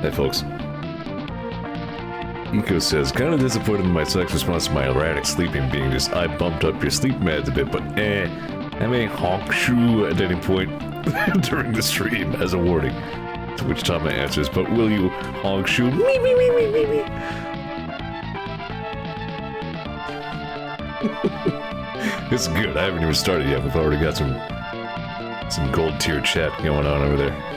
Hey folks. Eco says, kind of disappointed in my sex response to my erratic sleeping being just, I bumped up your sleep meds a bit, but I may honk shoo at any point during the stream as a warning. To which Tama answers, but will you honk shoo? Me, me, me, me, me, me. This is good. I haven't even started yet. We've already got some gold tier chat going on over there.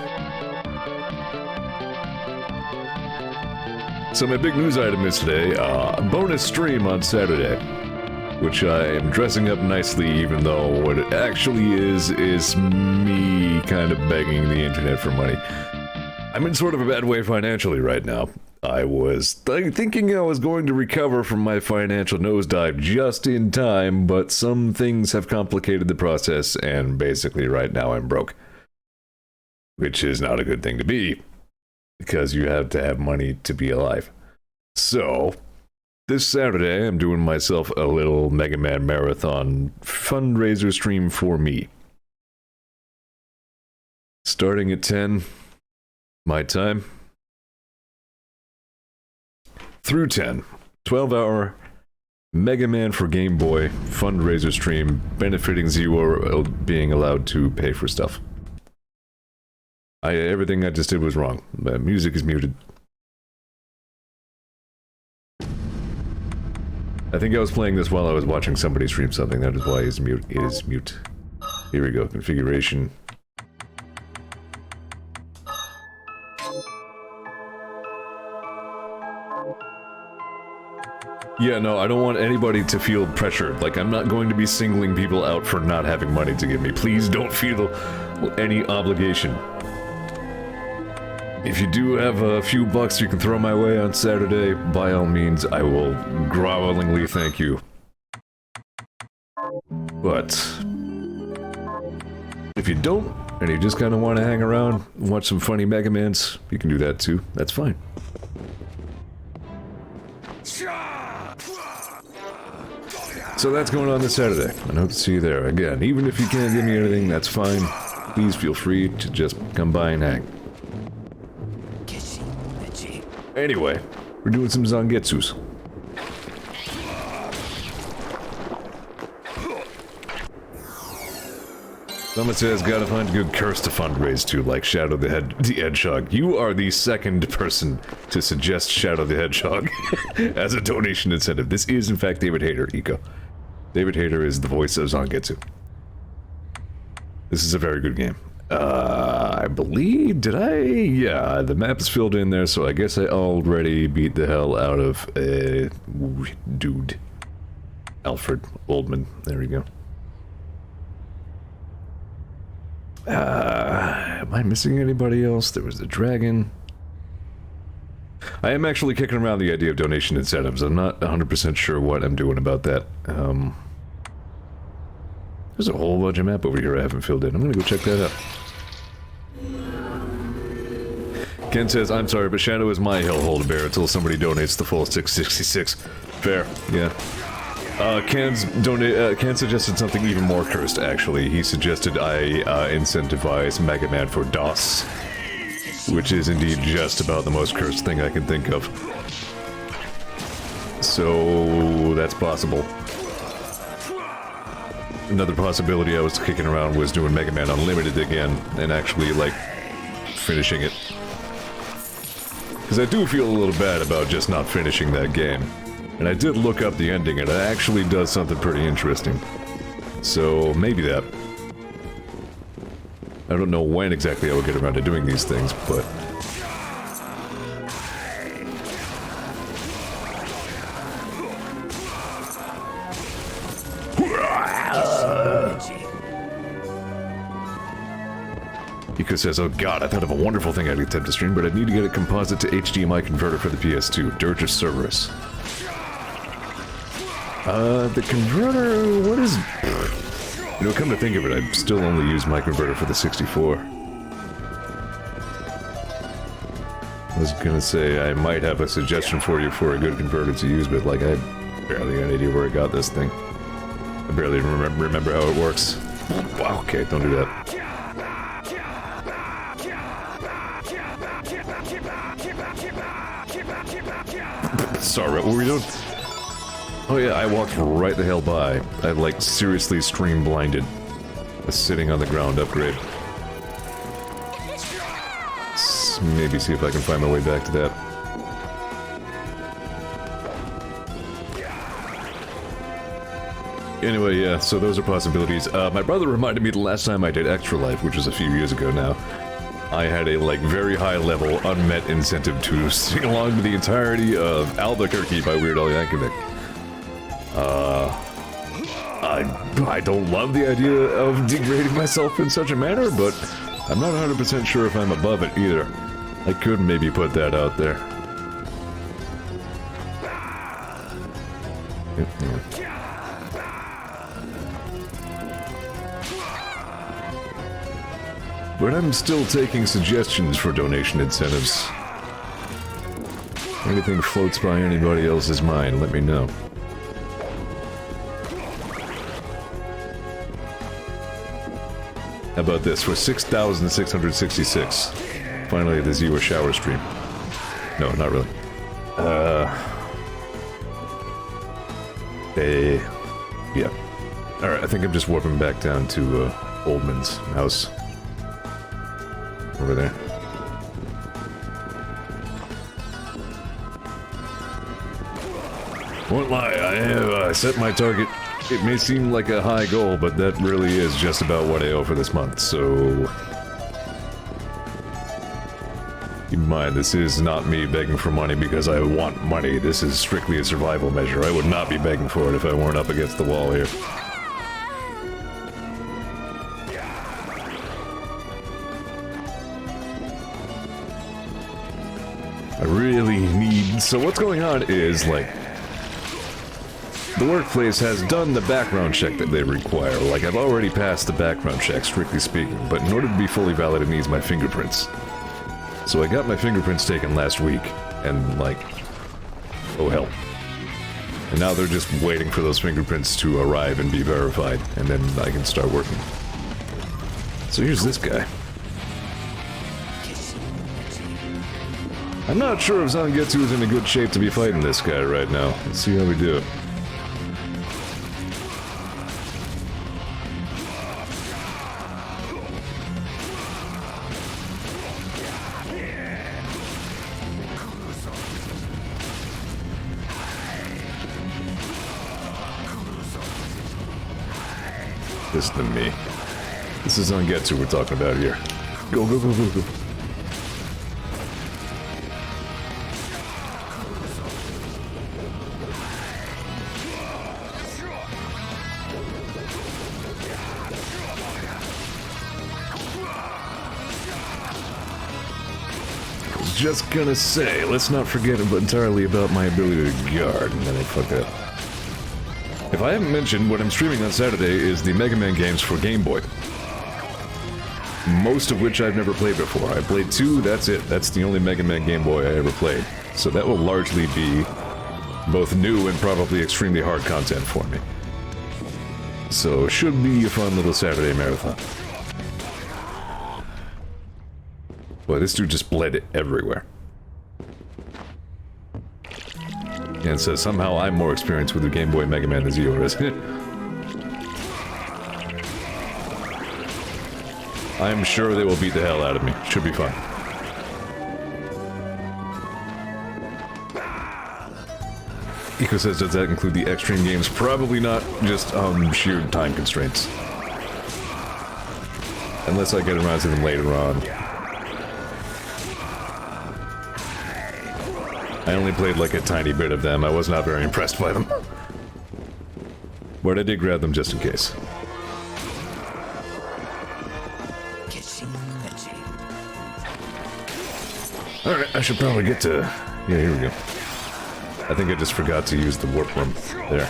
So my big news item is today, a bonus stream on Saturday, which I am dressing up nicely, even though what it actually is me kind of begging the internet for money. I'm in sort of a bad way financially right now. I was thinking I was going to recover from my financial nosedive just in time, but some things have complicated the process, and basically right now I'm broke. Which is not a good thing to be, because you have to have money to be alive. So, this Saturday I'm doing myself a little Mega Man Marathon fundraiser stream for me. Starting at 10, my time. Through 10, 12-hour Mega Man for Game Boy fundraiser stream benefiting Zeor being allowed to pay for stuff. Everything I just did was wrong. The music is muted. I think I was playing this while I was watching somebody stream something. That is why it is mute. It is mute. Here we go. Configuration. Yeah, no, I don't want anybody to feel pressured. Like, I'm not going to be singling people out for not having money to give me. Please don't feel any obligation. If you do have a few bucks you can throw my way on Saturday, by all means, I will grovelingly thank you. But if you don't, and you just kind of want to hang around and watch some funny Mega Mans, you can do that too. That's fine. So that's going on this Saturday, and I hope to see you there. Again, even if you can't give me anything, that's fine. Please feel free to just come by and hang. Anyway, we're doing some Zangetsus. Someone says, gotta find a good curse to fundraise to, like Shadow the Hedgehog. You are the second person to suggest Shadow the Hedgehog as a donation incentive. This is, in fact, David Hayter, Eco. David Hayter is the voice of Zangetsu. This is a very good game. I believe, did I? Yeah, the map is filled in there, so I guess I already beat the hell out of a dude. Alfred Oldman, there we go. Am I missing anybody else? There was the dragon. I am actually kicking around the idea of donation incentives. I'm not 100% sure what I'm doing about that. There's a whole bunch of map over here I haven't filled in. I'm gonna go check that out. Ken says, I'm sorry, but Shadow is my hellhole to bear until somebody donates the full 666. Fair, yeah. Ken suggested something even more cursed, actually. He suggested I incentivize Mega Man for DOS, which is indeed just about the most cursed thing I can think of. So, that's possible. Another possibility I was kicking around was doing Mega Man Unlimited again, and actually, like, finishing it. Because I do feel a little bad about just not finishing that game. And I did look up the ending, and it actually does something pretty interesting. So, maybe that. I don't know when exactly I will get around to doing these things, but... Iko says, oh god, I thought of a wonderful thing I'd attempt to stream, but I'd need to get a composite to HDMI converter for the PS2. Dirge of Cerberus. The converter... what is... You know, come to think of it, I've still only used my converter for the 64. I was gonna say, I might have a suggestion for you for a good converter to use, but, like, I barely got an idea where I got this thing. I barely remember how it works. Wow, okay, don't do that. Sorry, what were we doing? Oh yeah, I walked right the hell by. I, like, seriously stream-blinded. A sitting on the ground upgrade. Maybe see if I can find my way back to that. Anyway, yeah, so those are possibilities. My brother reminded me the last time I did Extra Life, which was a few years ago now. I had a, like, very high-level, unmet incentive to sing along to the entirety of Albuquerque by Weird Al Yankovic. I don't love the idea of degrading myself in such a manner, but I'm not 100% sure if I'm above it either. I could maybe put that out there. Yeah. But I'm still taking suggestions for donation incentives. If anything floats by anybody else's mind, let me know. How about this? For 6,666. Finally, the Zeor shower stream. No, not really. Yeah. Alright, I think I'm just warping back down to, Oldman's house. Over there. Won't lie, I have set my target. It may seem like a high goal, but that really is just about what I owe for this month, so... Keep in mind, this is not me begging for money because I want money. This is strictly a survival measure. I would not be begging for it if I weren't up against the wall here. I really need... So what's going on is, like... The workplace has done the background check that they require. Like, I've already passed the background check, strictly speaking, but in order to be fully valid, it needs my fingerprints. So I got my fingerprints taken last week, and, like... oh hell. And now they're just waiting for those fingerprints to arrive and be verified, and then I can start working. So here's this guy. I'm not sure if Zangetsu is in a good shape to be fighting this guy right now. Let's see how we do. This than me. This is Zangetsu we're talking about here. Go, go, go, go, go. just gonna say, let's not forget entirely about my ability to guard, and then I fucked up. If I haven't mentioned, what I'm streaming on Saturday is the Mega Man games for Game Boy. Most of which I've never played before. I played 2, that's it. That's the only Mega Man Game Boy I ever played. So that will largely be both new and probably extremely hard content for me. So should be a fun little Saturday marathon. Boy, this dude just bled everywhere. And says somehow I'm more experienced with the Game Boy Mega Man than Zeor is. I'm sure they will beat the hell out of me. Should be fun. Eco says, does that include the extreme games? Probably not, just sheer time constraints. Unless I get around to them later on. I only played like a tiny bit of them. I was not very impressed by them. But I did grab them just in case. Alright, I should probably get to... Yeah, here we go. I think I just forgot to use the warp room. There.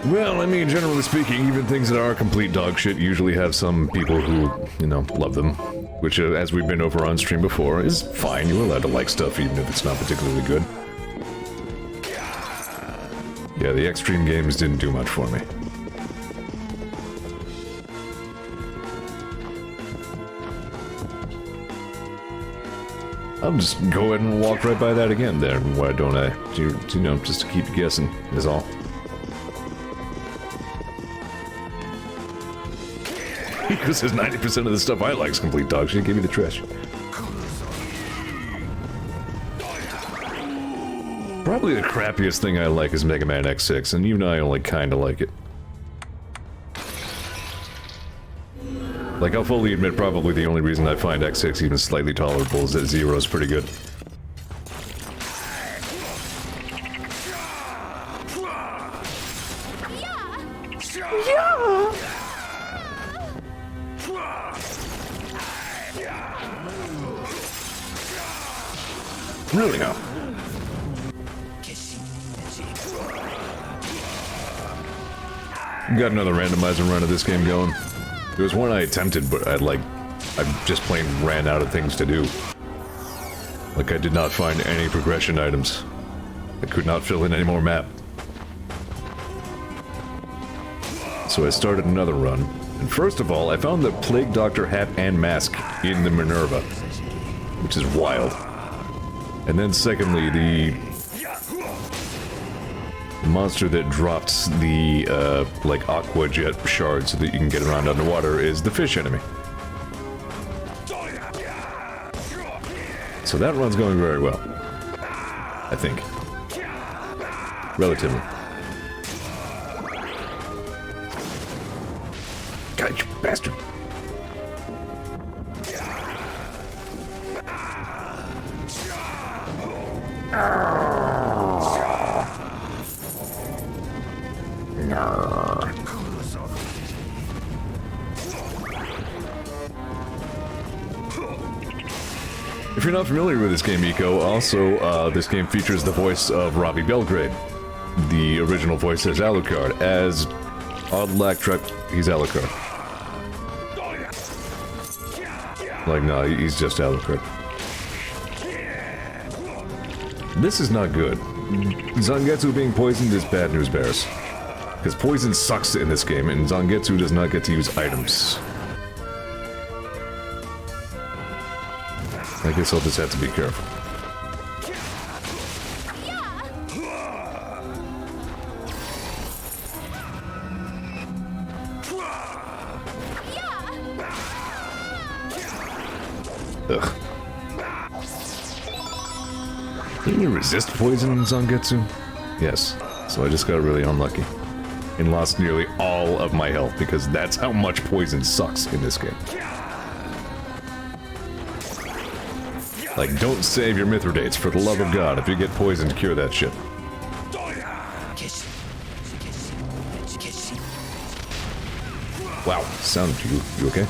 Well, I mean, generally speaking, even things that are complete dog shit usually have some people who, you know, love them. Which, as we've been over on stream before, is fine. You're allowed to like stuff even if it's not particularly good. Yeah, the extreme games didn't do much for me. I'll just go ahead and walk right by that again there. Why don't I? You know, just to keep you guessing, is all. Because says 90% of the stuff I like is complete dog shit. Give me the trash. Probably the crappiest thing I like is Mega Man X6, and even I only kinda like it. Like, I'll fully admit probably the only reason I find X6 even slightly tolerable is that Zero's pretty good. Really now. Got another randomizer run of this game going. There was one I attempted, but I just plain ran out of things to do. Like, I did not find any progression items. I could not fill in any more map. So I started another run. And first of all, I found the Plague Doctor hat and mask in the Minerva, which is wild. And then secondly, the monster that drops the, like, aqua jet shards so that you can get around underwater is the fish enemy. So that run's going very well. I think. Relatively. God, you bastard. If you're not familiar with this game, Eco, also, this game features the voice of Robbie Belgrade. The original voice as Alucard. As Odd Lactrek, he's Alucard. Like, no, he's just Alucard. This is not good. Zangetsu being poisoned is bad news bears. Because poison sucks in this game, and Zangetsu does not get to use items. I guess I'll just have to be careful. Ugh. Can you resist poison in Zangetsu? Yes. So I just got really unlucky. And lost nearly all of my health, because that's how much poison sucks in this game. Like, don't save your Mithridates, for the love of God. If you get poisoned, cure that shit. Wow, sound you okay?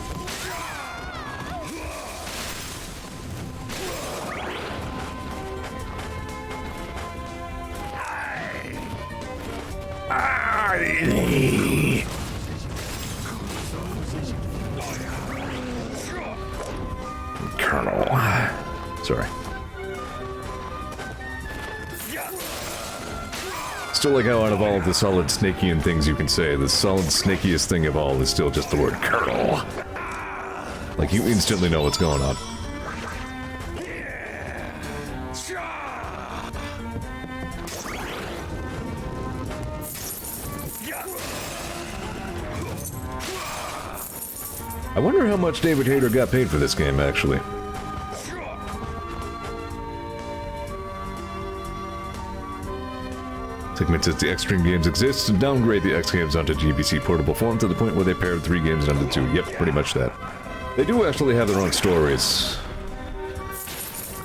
Colonel. Sorry. Still like how out of all of the solid snakian things you can say, the solid snakiest thing of all is still just the word Colonel. Like you instantly know what's going on. I wonder how much David Hayter got paid for this game, actually. Segment says the X-Stream games exist and downgrade the X games onto GBC portable form to the point where they paired 3 games onto 2. Yep, pretty much that. They do actually have their own stories,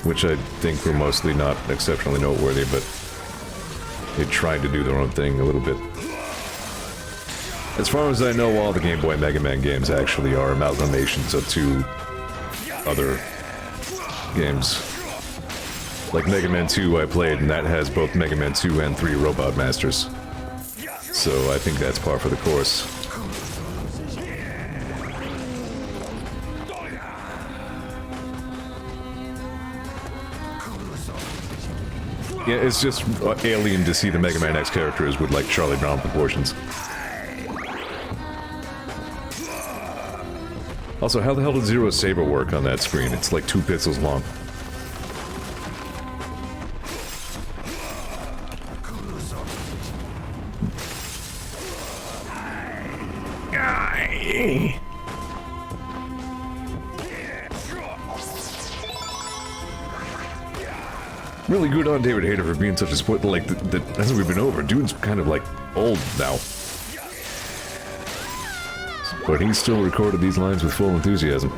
which I think were mostly not exceptionally noteworthy, but they tried to do their own thing a little bit. As far as I know, all the Game Boy Mega Man games actually are amalgamations of 2 other games. Like Mega Man 2 I played, and that has both Mega Man 2 and 3 Robot Masters. So I think that's par for the course. Yeah, it's just alien to see the Mega Man X characters with, like, Charlie Brown proportions. Also, how the hell did Zero's saber work on that screen? It's like 2 pixels long. Really good on David Hayter for being such a sport. Like, as we've been over, dude's kind of like old now. But he still recorded these lines with full enthusiasm.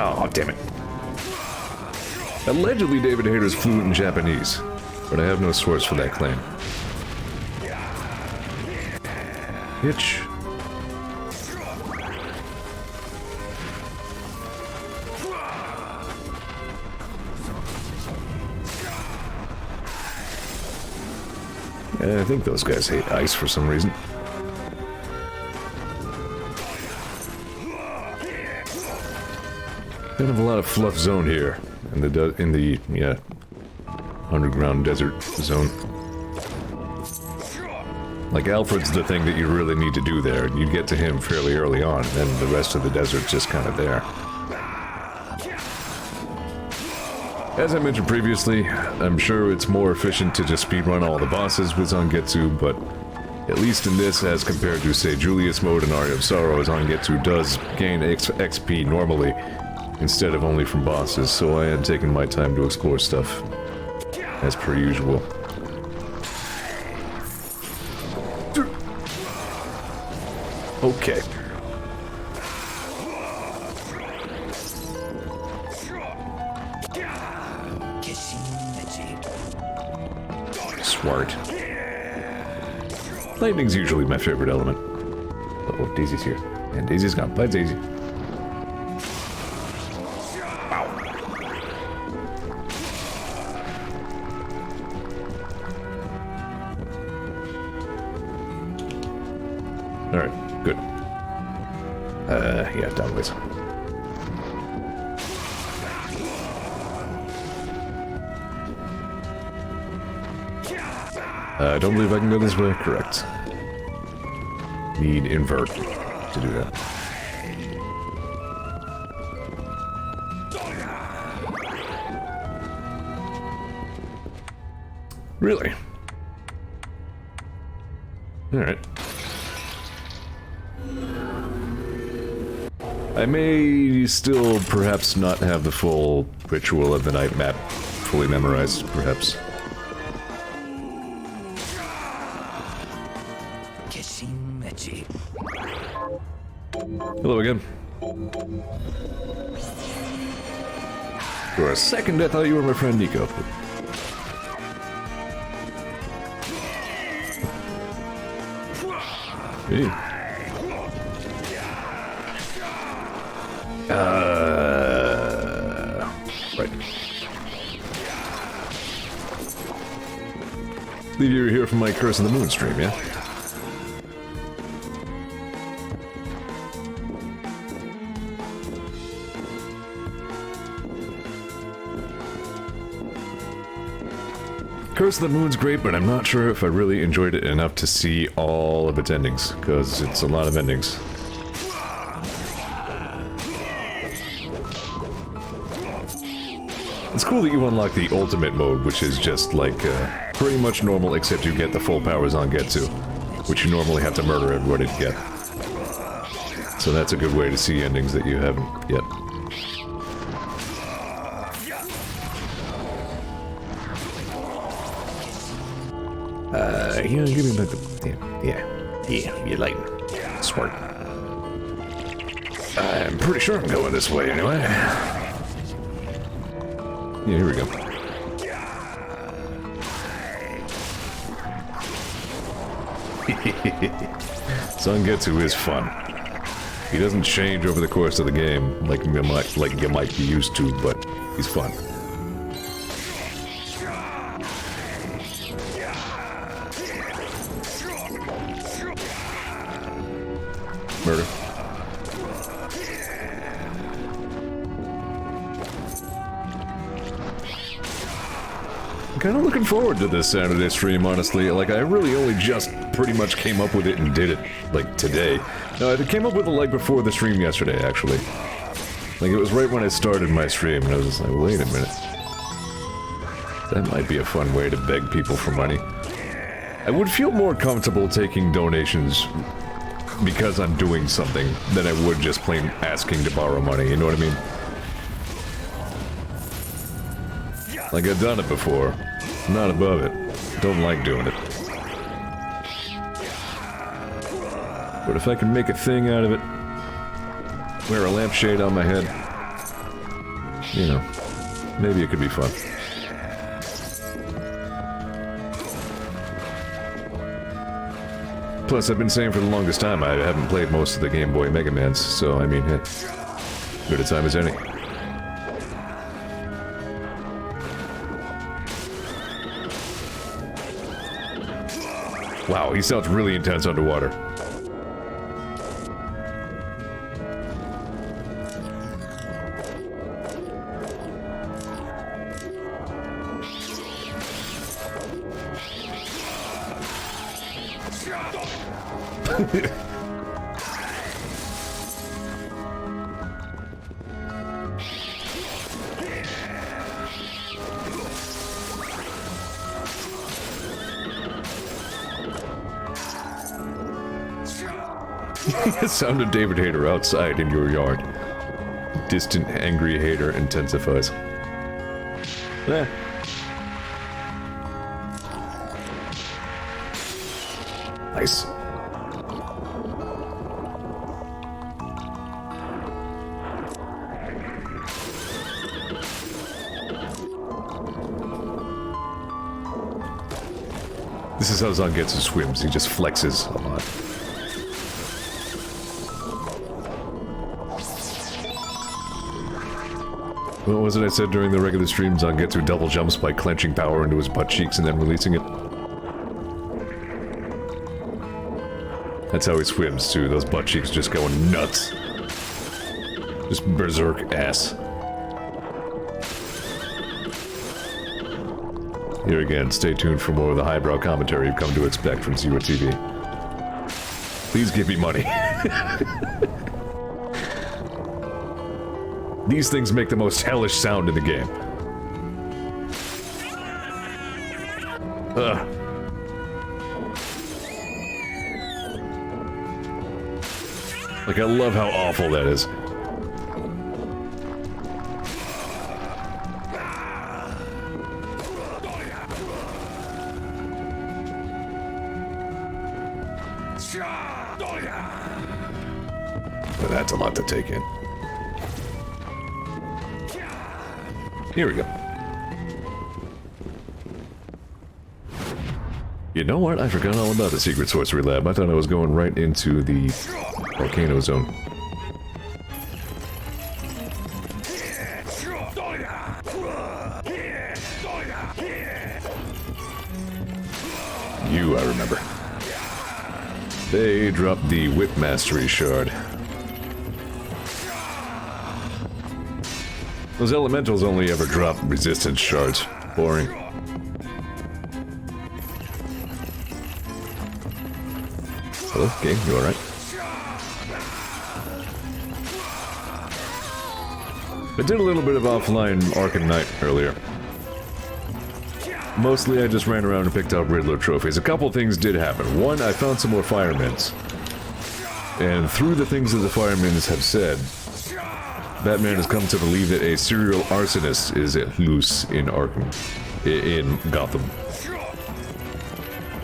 Oh, damn it. Allegedly, David Hayter is fluent in Japanese, but I have no source for that claim. Hitch. I think those guys hate ice for some reason. Kind of a lot of fluff zone here in the underground desert zone. Like Alfred's the thing that you really need to do there. You get to him fairly early on, and then the rest of the desert's just kind of there. As I mentioned previously, I'm sure it's more efficient to just speedrun all the bosses with Zangetsu, but at least in this, as compared to, say, Julius Mode and Aria of Sorrow, Zangetsu does gain XP normally, instead of only from bosses, so I am taking my time to explore stuff, as per usual. Okay. Swart. Lightning's usually my favorite element. Uh-oh, Daisy's here. And Daisy's gone. Bye, Daisy. Alright, good. Yeah, downways. I don't believe I can go this way. Correct. Need invert to do that. Really? Alright. I may still perhaps not have the full Ritual of the Night map fully memorized, perhaps. Hello again. For a second, I thought you were my friend Nico. Hey. Right. Believe you were here from my Curse of the Moon stream, yeah? Curse of the Moon's great, but I'm not sure if I really enjoyed it enough to see all of its endings, because it's a lot of endings. It's cool that you unlock the ultimate mode, which is just like pretty much normal, except you get the full powers on Zangetsu, which you normally have to murder everybody to get. So that's a good way to see endings that you haven't yet. You know, give me back the... Yeah, you're lighting. Smart. I'm pretty sure I'm going this way anyway. Yeah, here we go. Zangetsu is fun. He doesn't change over the course of the game like you might be used to, but he's fun. Murder. I'm kind of looking forward to this Saturday stream, honestly. Like, I really only just pretty much came up with it and did it, like, today. No, I came up with it, like, before the stream yesterday, actually. Like, it was right when I started my stream, and I was just like, wait a minute. That might be a fun way to beg people for money. I would feel more comfortable taking donations because I'm doing something than I would just plain asking to borrow money, you know what I mean? Like, I've done it before. I'm not above it. Don't like doing it. But if I can make a thing out of it, wear a lampshade on my head, you know, maybe it could be fun. Plus, I've been saying for the longest time I haven't played most of the Game Boy Mega Mans, so I mean, hey, good a time as any. Wow, he sounds really intense underwater. Sound of David Hayter outside in your yard. Distant, angry Hayter intensifies. Eh. Nice. This is how Zangetsu swims. He just flexes a lot. What was it I said during the regular stream? Zangetsu double jumps by clenching power into his butt cheeks and then releasing it. That's how he swims, too. Those butt cheeks just going nuts. Just berserk ass. Here again, stay tuned for more of the highbrow commentary you've come to expect from Zeor TV. Please give me money. These things make the most hellish sound in the game. Ugh. Like, I love how awful that is. That's a lot to take in. Here we go. You know what? I forgot all about the secret sorcery lab. I thought I was going right into the volcano zone. You, I remember. They dropped the Whip Mastery Shard. Those elementals only ever drop resistance shards. Boring. Hello, game, you alright? I did a little bit of offline Arkham Knight earlier. Mostly I just ran around and picked out Riddler trophies. A couple things did happen. One, I found some more firemans. And through the things that the firemans have said, Batman has come to believe that a serial arsonist is loose in Arkham, in Gotham.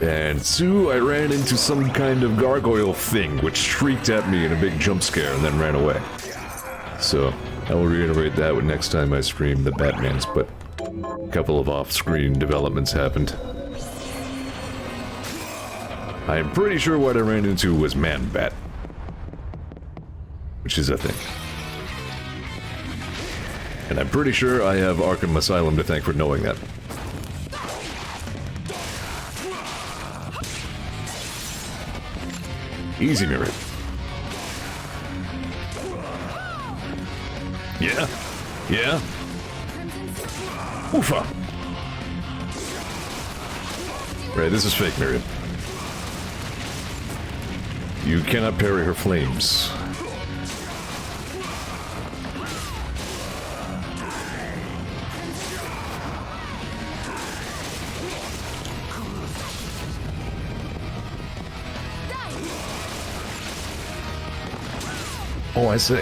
And two, I ran into some kind of gargoyle thing, which shrieked at me in a big jump scare and then ran away. So, I will reiterate that when next time I stream the Batmans, but a couple of off-screen developments happened. I am pretty sure what I ran into was Man-Bat, which is a thing. And I'm pretty sure I have Arkham Asylum to thank for knowing that. Easy, Mirror. Yeah. Yeah. Oofa. Right, this is fake, Miriam. You cannot parry her flames. Oh, I see.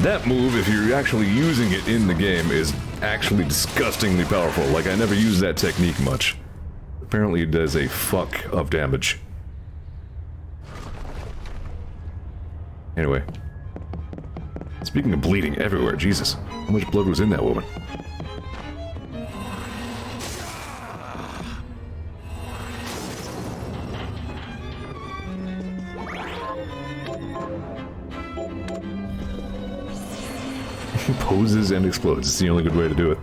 That move, if you're actually using it in the game, is actually disgustingly powerful. Like, I never used that technique much. Apparently it does a fuck of damage. Anyway. Speaking of bleeding everywhere, Jesus. How much blood was in that woman? Poses and explodes. It's the only good way to do it.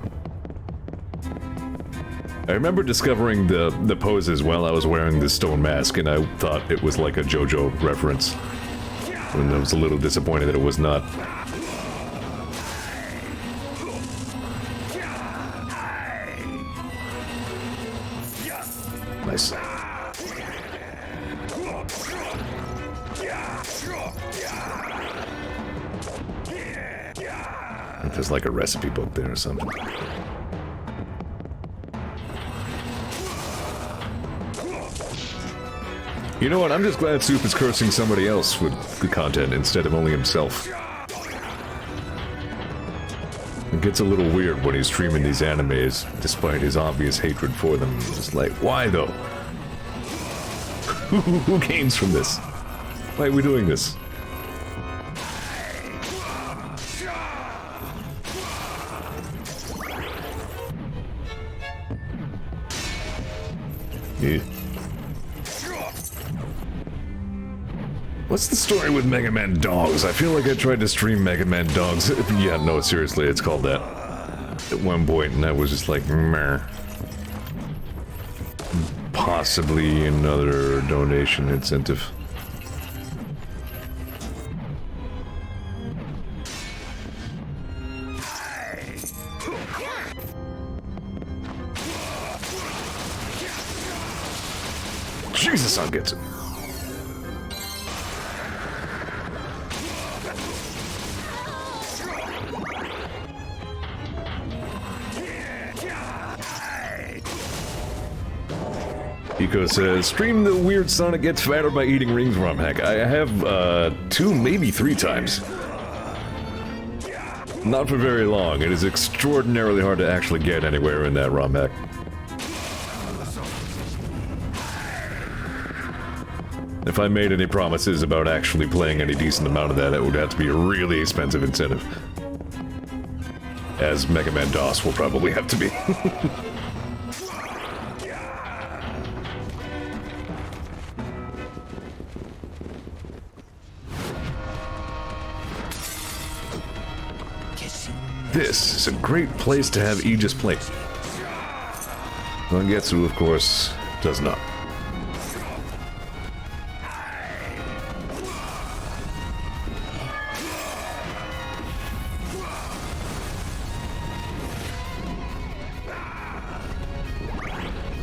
I remember discovering the poses while I was wearing this stone mask, and I thought it was like a JoJo reference. And I was a little disappointed that it was not. Nice. There's like a recipe book there or something. You know what? I'm just glad Soup is cursing somebody else with the content instead of only himself. It gets a little weird when he's streaming these animes, despite his obvious hatred for them. It's just like, why though? Who gains from this? Why are we doing this? Yeah. What's the story with Mega Man Dogs? I feel like I tried to stream Mega Man Dogs. Yeah, no, seriously, it's called that. At one point, and I was just like, meh. Possibly another donation incentive. Jesus, Zangetsu. Pico says, stream the weird Sonic gets fatter by eating rings ROM hack. I have, 2, maybe 3 times. Not for very long. It is extraordinarily hard to actually get anywhere in that ROM hack. If I made any promises about actually playing any decent amount of that, it would have to be a really expensive incentive. As Mega Man DOS will probably have to be. This is a great place to have Aegis play. Zangetsu, of course, does not.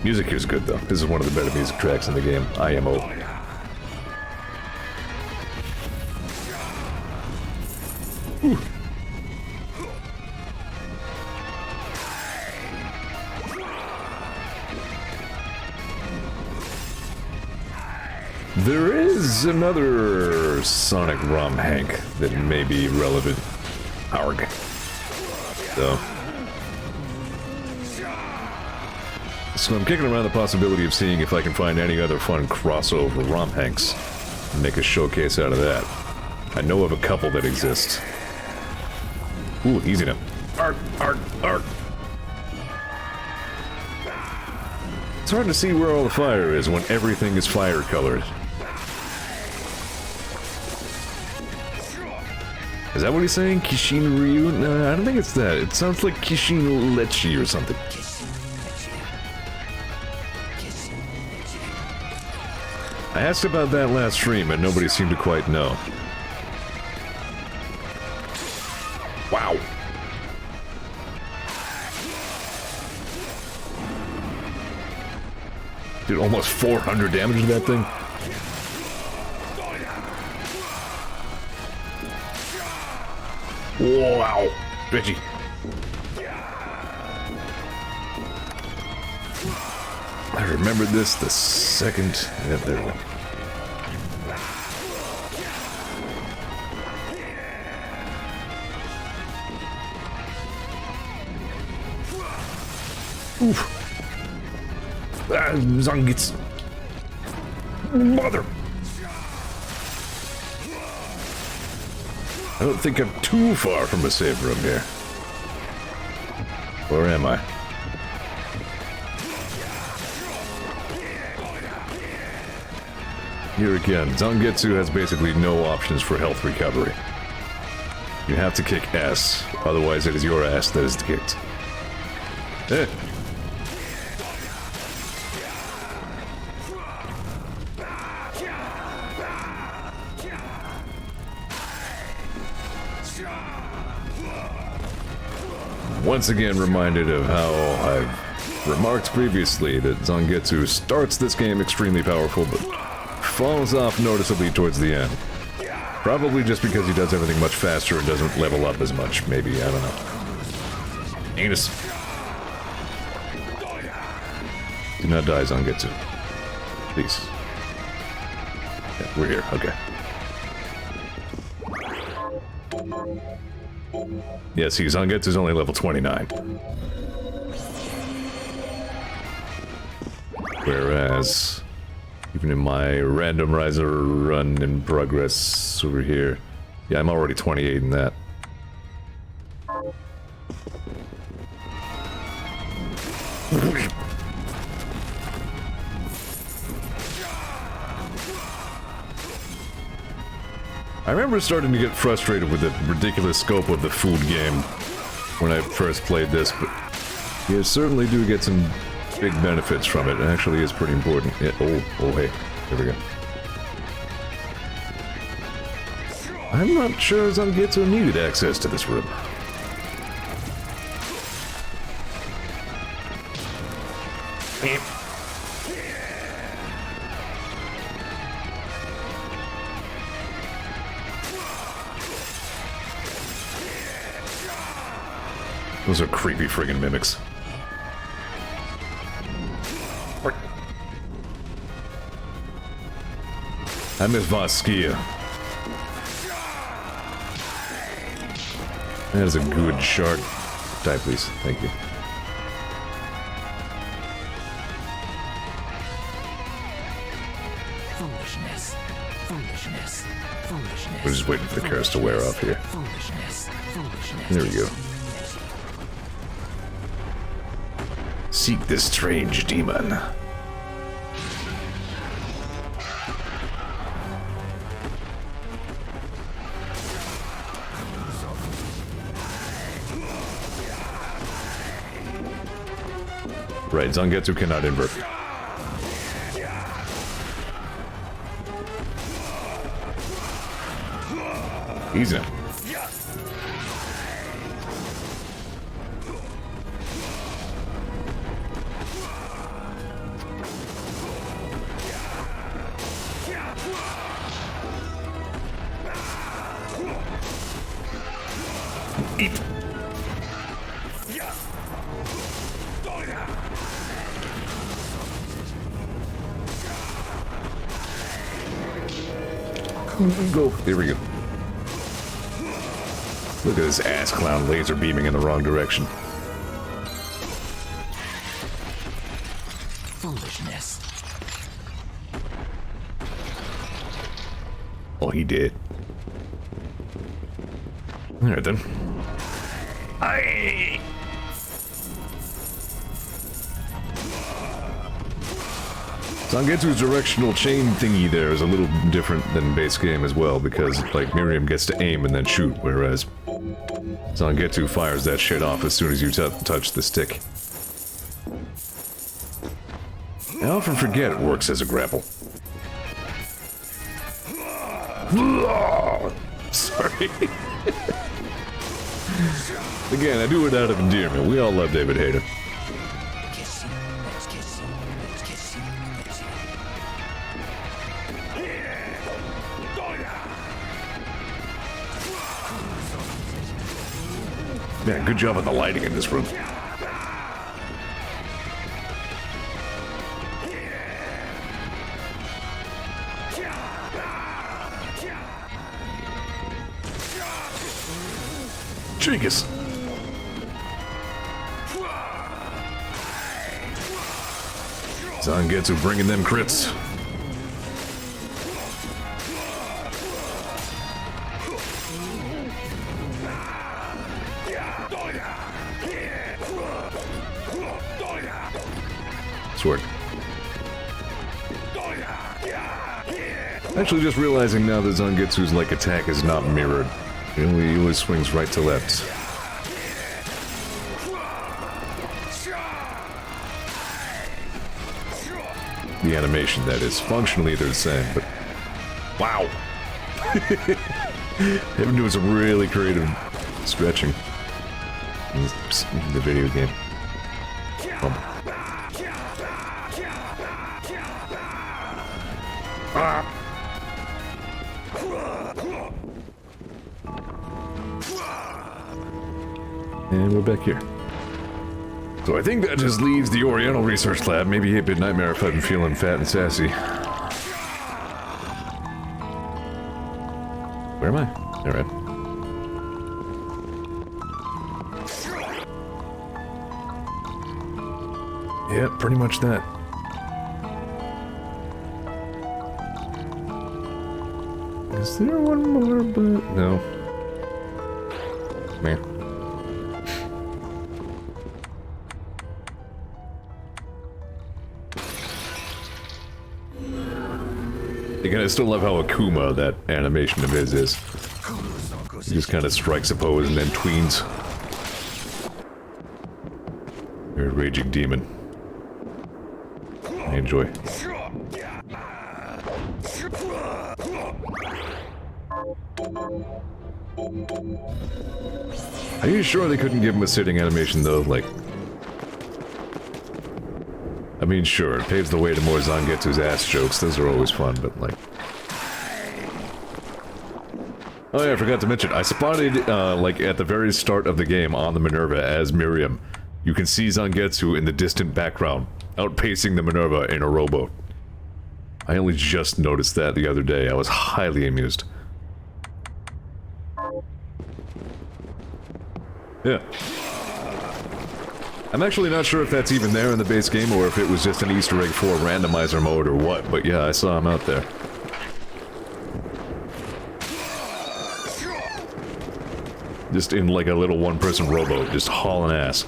Music here's good, though. This is one of the better music tracks in the game. IMO. Whew. There is another Sonic ROM Hank that may be relevant. Arg. So I'm kicking around the possibility of seeing if I can find any other fun crossover ROM Hanks and make a showcase out of that. I know of a couple that exist. Ooh, easy now. Arg, arg, arg. It's hard to see where all the fire is when everything is fire colored. Is that what he's saying? Kishin Ryu? No, I don't think it's that. It sounds like Kishin Lechi or something. I asked about that last stream and nobody seemed to quite know. Wow. Did almost 400 damage to that thing? Wow. Reggie. I remembered this the second... Yeah, there we go. Oof. Zangetsu. Mother. I don't think I'm too far from a save room here. Where am I? Here again, Zangetsu has basically no options for health recovery. You have to kick S, otherwise it is your ass that is kicked. Eh. Once again reminded of how I've remarked previously that Zangetsu starts this game extremely powerful, but falls off noticeably towards the end. Probably just because he does everything much faster and doesn't level up as much, maybe, I don't know. Anus. Do not die, Zangetsu. Please. Yeah, we're here, okay. Yeah, see, Zangetsu's only level 29. Whereas, even in my randomizer run in progress over here, yeah, I'm already 28 in that. I remember starting to get frustrated with the ridiculous scope of the food game when I first played this, but you certainly do get some big benefits from it. It actually is pretty important. Yeah, oh, hey, there we go. I'm not sure Zangetsu needed access to this room. Those are creepy friggin' mimics. I miss Voskia. That is a good shark. Die, please. Thank you. Foolishness. waiting for the cars to wear off here. There we go. Seek this strange demon. Right, Zangetsu cannot invert. Easy now. Eat. Go. There we go. Look at this ass clown laser beaming in the wrong direction. Foolishness. Oh, he did. Alright then. Aye. Zangetsu's directional chain thingy there is a little different than base game as well, because, like, Miriam gets to aim and then shoot, whereas Zangetsu fires that shit off as soon as you touch the stick. I often forget it works as a grapple. Sorry. Again, I do it out of endearment. We all love David Hayter. Man, good job on the lighting in this room. Jingus! Zangetsu bringing them crits. Sword. Actually, just realizing now that Zangetsu's like attack is not mirrored. He always swings right to left. The animation, that is. Functionally, they're the same, but... Wow! They've been doing some really creative stretching in the video game. And we're back here. So I think that just leaves the Oriental Research Lab. Maybe 8-Bit Nightmare if I've been feeling fat and sassy. Where am I? Alright. Yeah, pretty much that. Is there one more, but... No. Man. Again, I still love how Akuma, that animation of his, is. He just kind of strikes a pose and then tweens. You're a raging demon. I enjoy. Are you sure they couldn't give him a sitting animation, though? Like... I mean, sure, it paves the way to more Zangetsu's ass jokes. Those are always fun, but, like... Oh yeah, I forgot to mention, I spotted, like, at the very start of the game on the Minerva as Miriam. You can see Zangetsu in the distant background, outpacing the Minerva in a rowboat. I only just noticed that the other day. I was highly amused. Yeah. I'm actually not sure if that's even there in the base game or if it was just an Easter egg for randomizer mode or what, but yeah, I saw him out there. Just in like a little one-person rowboat, just hauling ass.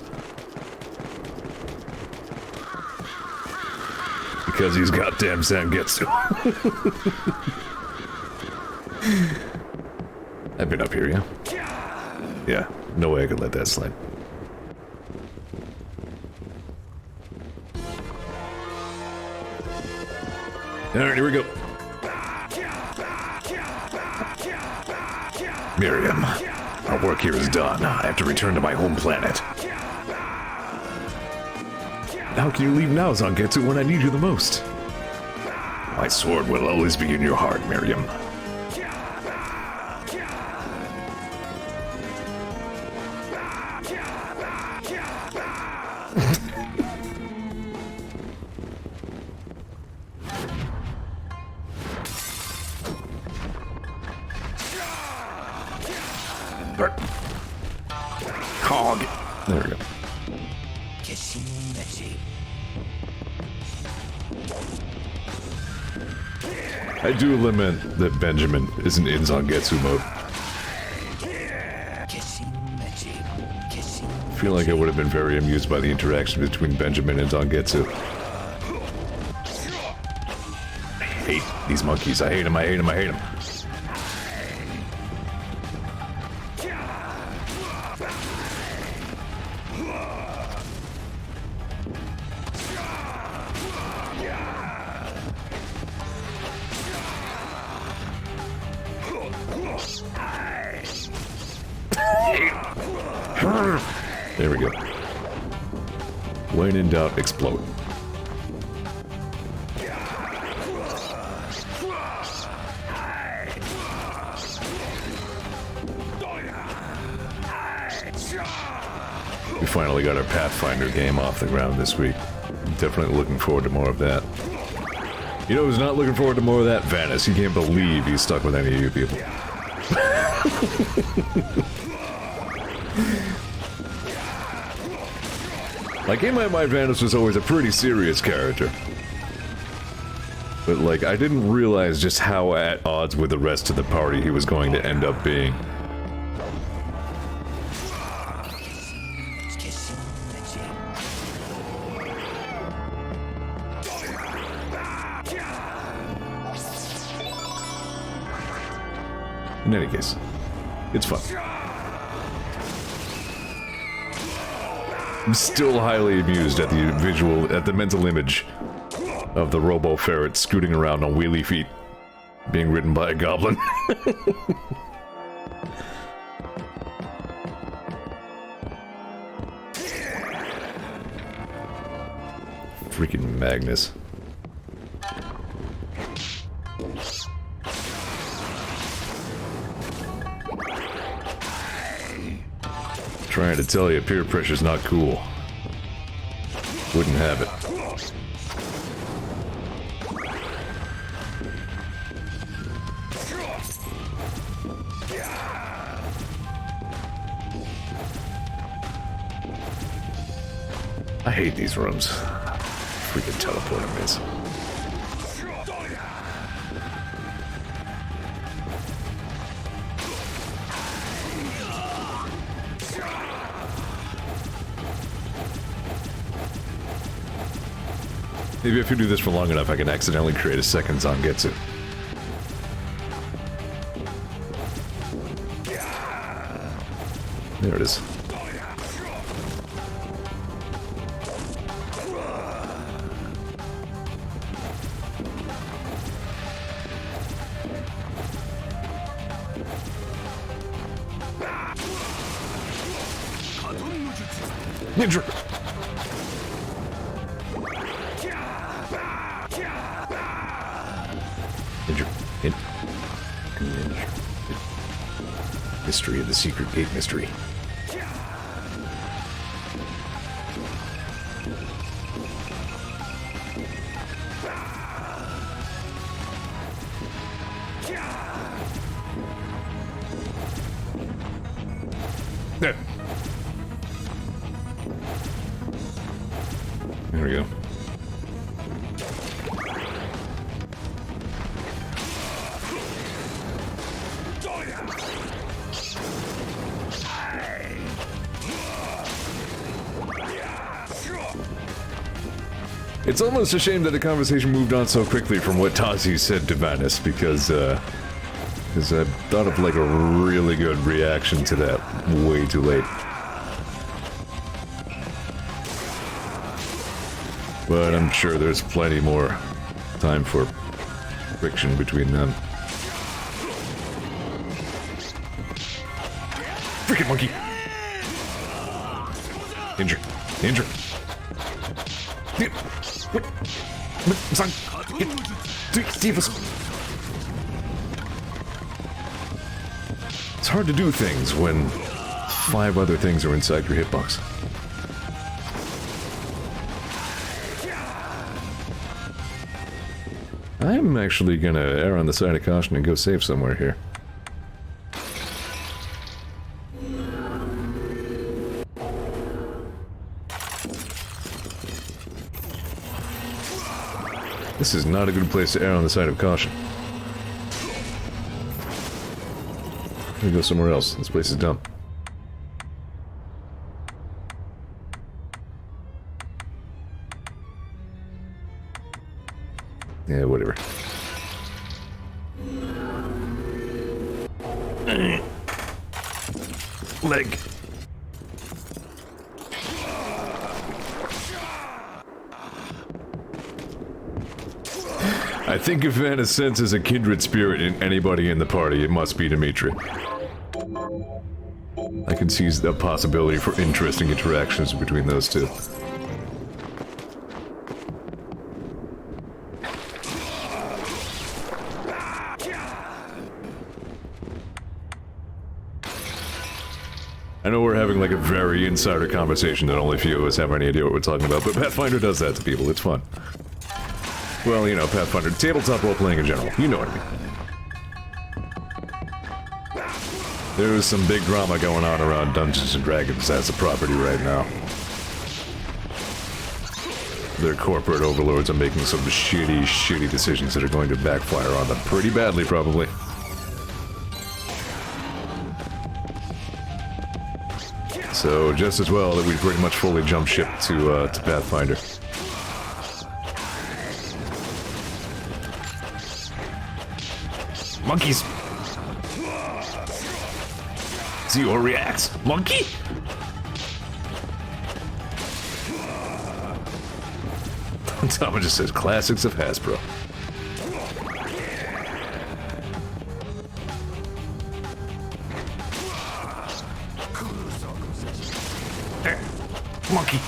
Because he's goddamn Zangetsu. I've been up here, yeah? Yeah, no way I could let that slide. Alright, here we go. Miriam, our work here is done. I have to return to my home planet. How can you leave now, Zangetsu, when I need you the most? My sword will always be in your heart, Miriam. Cog. There we go. I do lament that Benjamin isn't in Zangetsu mode. I feel like I would have been very amused by the interaction between Benjamin and Zangetsu. I hate these monkeys. I hate them, I hate them, I hate them. There we go. When in doubt, explode. We finally got our Pathfinder game off the ground this week. Definitely looking forward to more of that. You know who's not looking forward to more of that? Vanis. He can't believe he's stuck with any of you people. Like, in my mind, Vanis was always a pretty serious character. But, like, I didn't realize just how at odds with the rest of the party he was going to end up being. In any case, it's fun. I'm still highly amused at the mental image of the Robo Ferret scooting around on wheelie feet, being ridden by a goblin. Freaking Magnus. Trying to tell you, peer pressure's not cool. Wouldn't have it. I hate these rooms. Freaking teleporting miss. Maybe if you do this for long enough, I can accidentally create a second Zangetsu. There it is. Ninja! Mystery of the secret gate mystery. There. There we go. It's almost a shame that the conversation moved on so quickly from what Tazi said to Vanus, because I thought of like a really good reaction to that way too late. But I'm sure there's plenty more time for friction between them. Freaking monkey! Danger. Danger. It's hard to do things when 5 other things are inside your hitbox. I'm actually gonna err on the side of caution and go save somewhere here. This is not a good place to err on the side of caution. Let me go somewhere else. This place is dumb. Yeah, whatever. Leg. I think if Vanna senses a kindred spirit in anybody in the party, it must be Dimitri. I can see a possibility for interesting interactions between those two. I know we're having like a very insider conversation that only few of us have any idea what we're talking about, but Pathfinder does that to people, it's fun. Well, you know, Pathfinder, tabletop role-playing in general, you know what I mean. There's some big drama going on around Dungeons & Dragons as a property right now. Their corporate overlords are making some shitty decisions that are going to backfire on them pretty badly, probably. So, just as well that we pretty much fully jump ship to Pathfinder. Monkeys! Zeor reacts. Monkey? Tama just says classics of Hasbro. Monkey.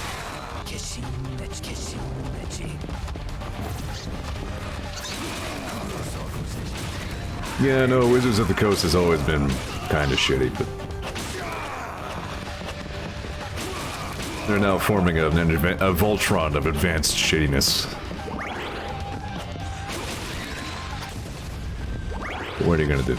Yeah, no, Wizards of the Coast has always been kind of shitty, but they're now forming a Voltron of advanced shittiness. What are you gonna do?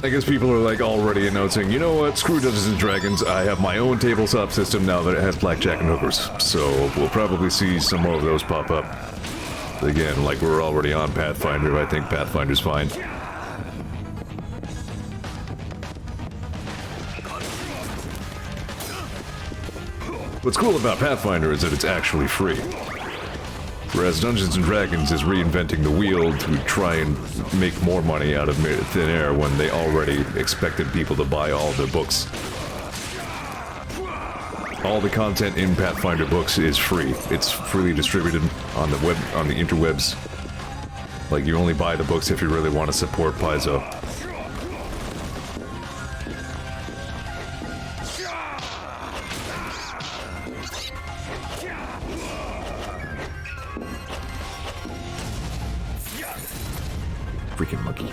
I guess people are like already announcing, you know what, screw Dungeons & Dragons, I have my own tabletop system now that it has blackjack and hookers. So we'll probably see some more of those pop up. Again, like we're already on Pathfinder, I think Pathfinder's fine. What's cool about Pathfinder is that it's actually free. Whereas Dungeons & Dragons is reinventing the wheel to try and make more money out of thin air when they already expected people to buy all their books. All the content in Pathfinder books is free. It's freely distributed on the web, on the interwebs. Like, you only buy the books if you really want to support Paizo. Freaking monkey.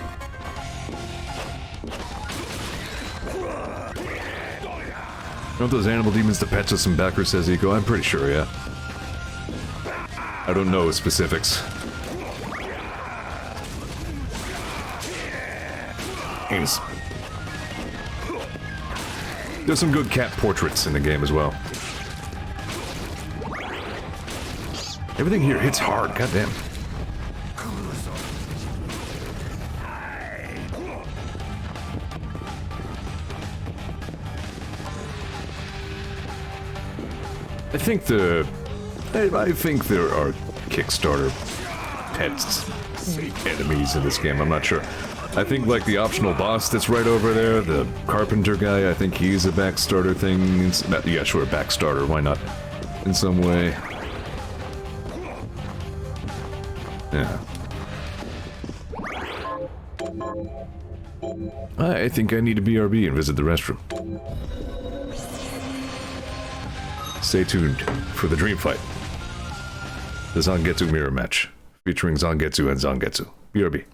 Don't those animal demons the pets with some backers, says Eco? I'm pretty sure, yeah. I don't know specifics. Heinous. There's some good cat portraits in the game as well. Everything here hits hard, goddamn. I think I think there are Kickstarter pets enemies in this game. I'm not sure. I think like the optional boss that's right over there, the carpenter guy, I think he's a backstarter thing. Yeah, sure, backstarter, why not? In some way. Yeah. I think I need to BRB and visit the restroom. Stay tuned for the dream fight. The Zangetsu mirror match, featuring Zangetsu and Zangetsu. BRB.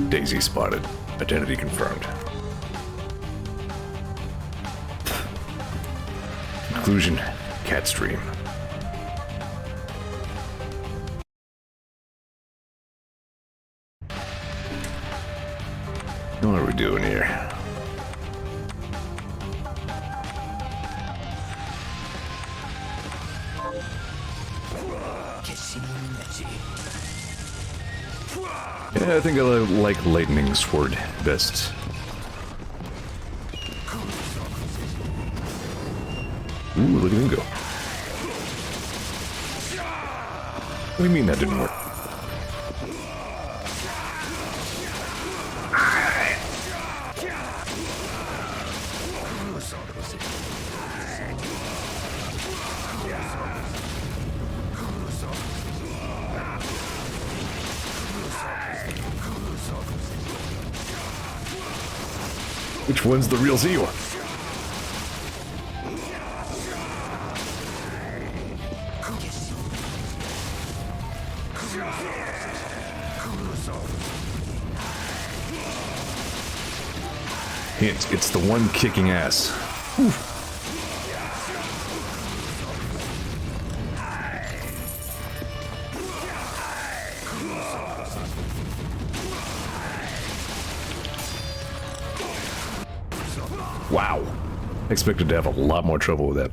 Daisy spotted. Identity confirmed. Conclusion, cat stream. What are we doing here? Yeah, I think I like lightning sword best. Ooh, look at him go. What do you mean that didn't work? Which one's the real Zeor? Hint, it's the one kicking ass. Whew. Wow. Expected to have a lot more trouble with that.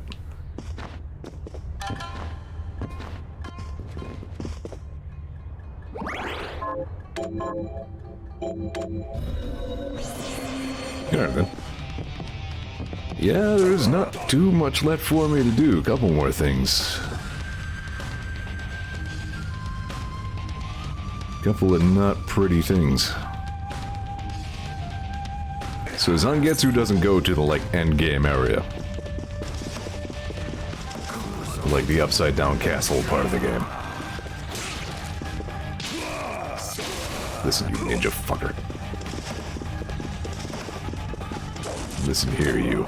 Alright then. Yeah, there's not too much left for me to do. A couple more things. Couple of not pretty things. So Zangetsu doesn't go to the, like, end game area. Like the upside down castle part of the game. Listen, you ninja fucker. Listen here, you.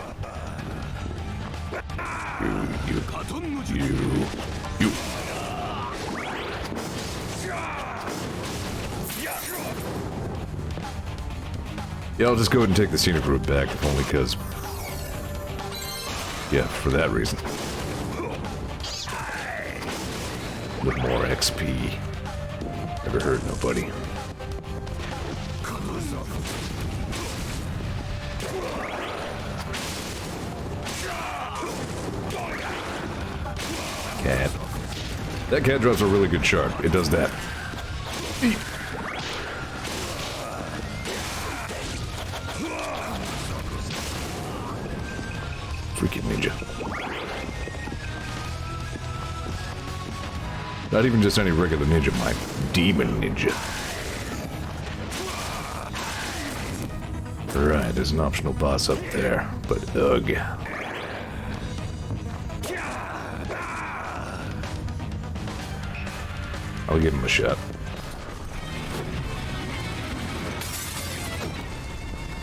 You. Yeah, I'll just go ahead and take the scenic route back, if only because... Yeah, for that reason. With more XP. Never hurt nobody. Cat. That cat drops a really good shard. It does that. Freaking ninja. Not even just any regular ninja, my demon ninja. Right, there's an optional boss up there, but ugh. I'll give him a shot.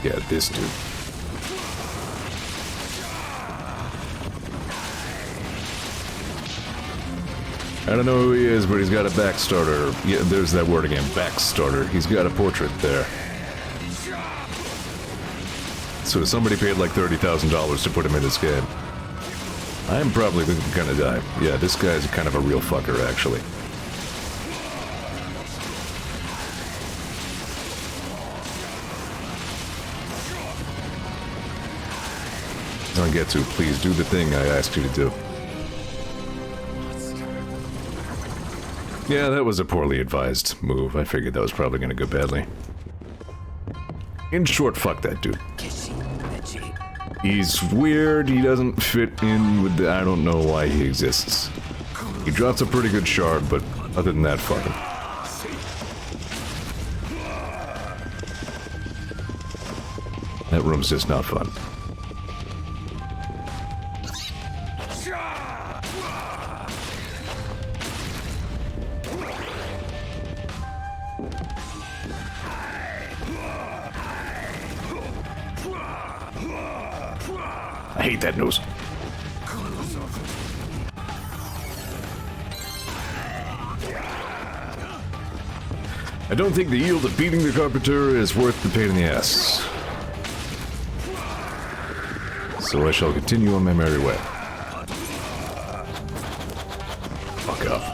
Yeah, this dude. I don't know who he is, but he's got a backstarter. Yeah, there's that word again, backstarter. He's got a portrait there. So somebody paid like $30,000 to put him in this game. I'm probably gonna die. Yeah, this guy's kind of a real fucker, actually. Zangetsu, please do the thing I asked you to do. Yeah, that was a poorly advised move. I figured that was probably gonna go badly. In short, fuck that dude. He's weird, he doesn't fit in with the... I don't know why he exists. He drops a pretty good shard, but other than that, fuck him. That room's just not fun. I hate that nose. I I don't think the yield of beating the Carpenter is worth the pain in the ass. So I shall continue on my merry way. Fuck off.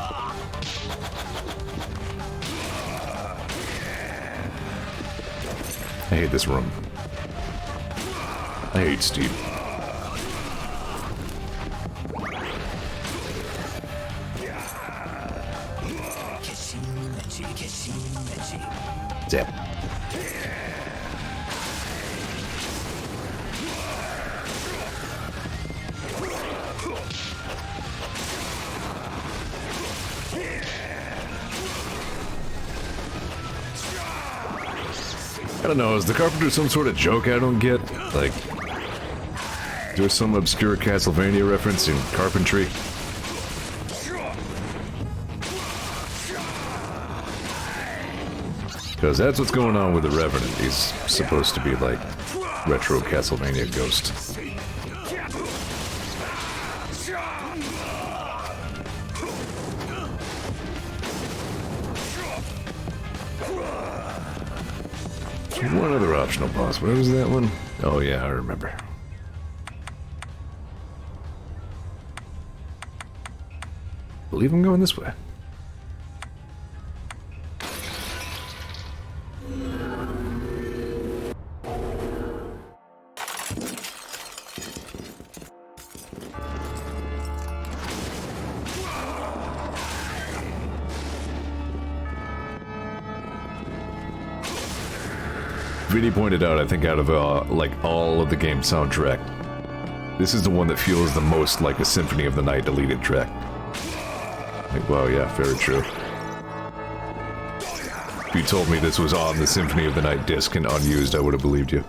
I hate this room. I hate Steve. Zap. I don't know, is the Carpenter some sort of joke I don't get? Like, is there some obscure Castlevania reference in carpentry? Because that's what's going on with the Revenant. He's supposed to be like retro Castlevania Ghost. One other optional boss. Where was that one? Oh yeah, I remember. I believe I'm going this way. Vinny pointed out, I think out of like all of the game soundtrack, this is the one that feels the most like a Symphony of the Night deleted track. Like, wow, yeah, very true. If you told me this was on the Symphony of the Night disc and unused, I would have believed you.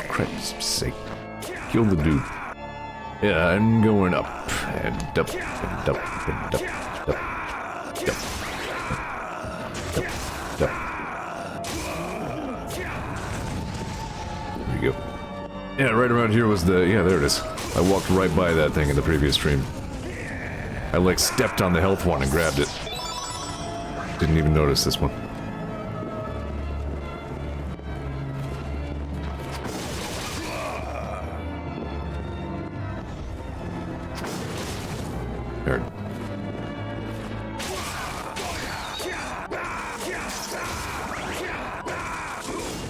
Christ's sake. Kill the dude. Yeah, I'm going up and up and up and up, up, up, up, up. There we go. Yeah, right around here was the... yeah, there it is. I walked right by that thing in the previous stream. I like stepped on the health one and grabbed it. Didn't even notice this one. There.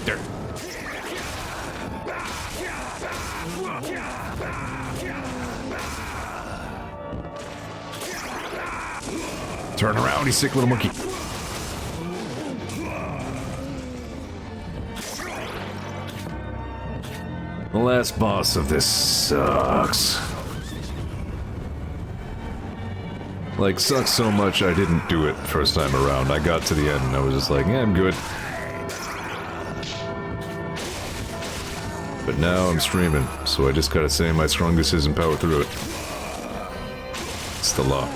There. Turn around, you sick little monkey. The last boss of this sucks. Like, sucks so much I didn't do it first time around. I got to the end and I was just like, yeah, I'm good. But now I'm streaming, so I just gotta say my strongest is and power through it. It's the law.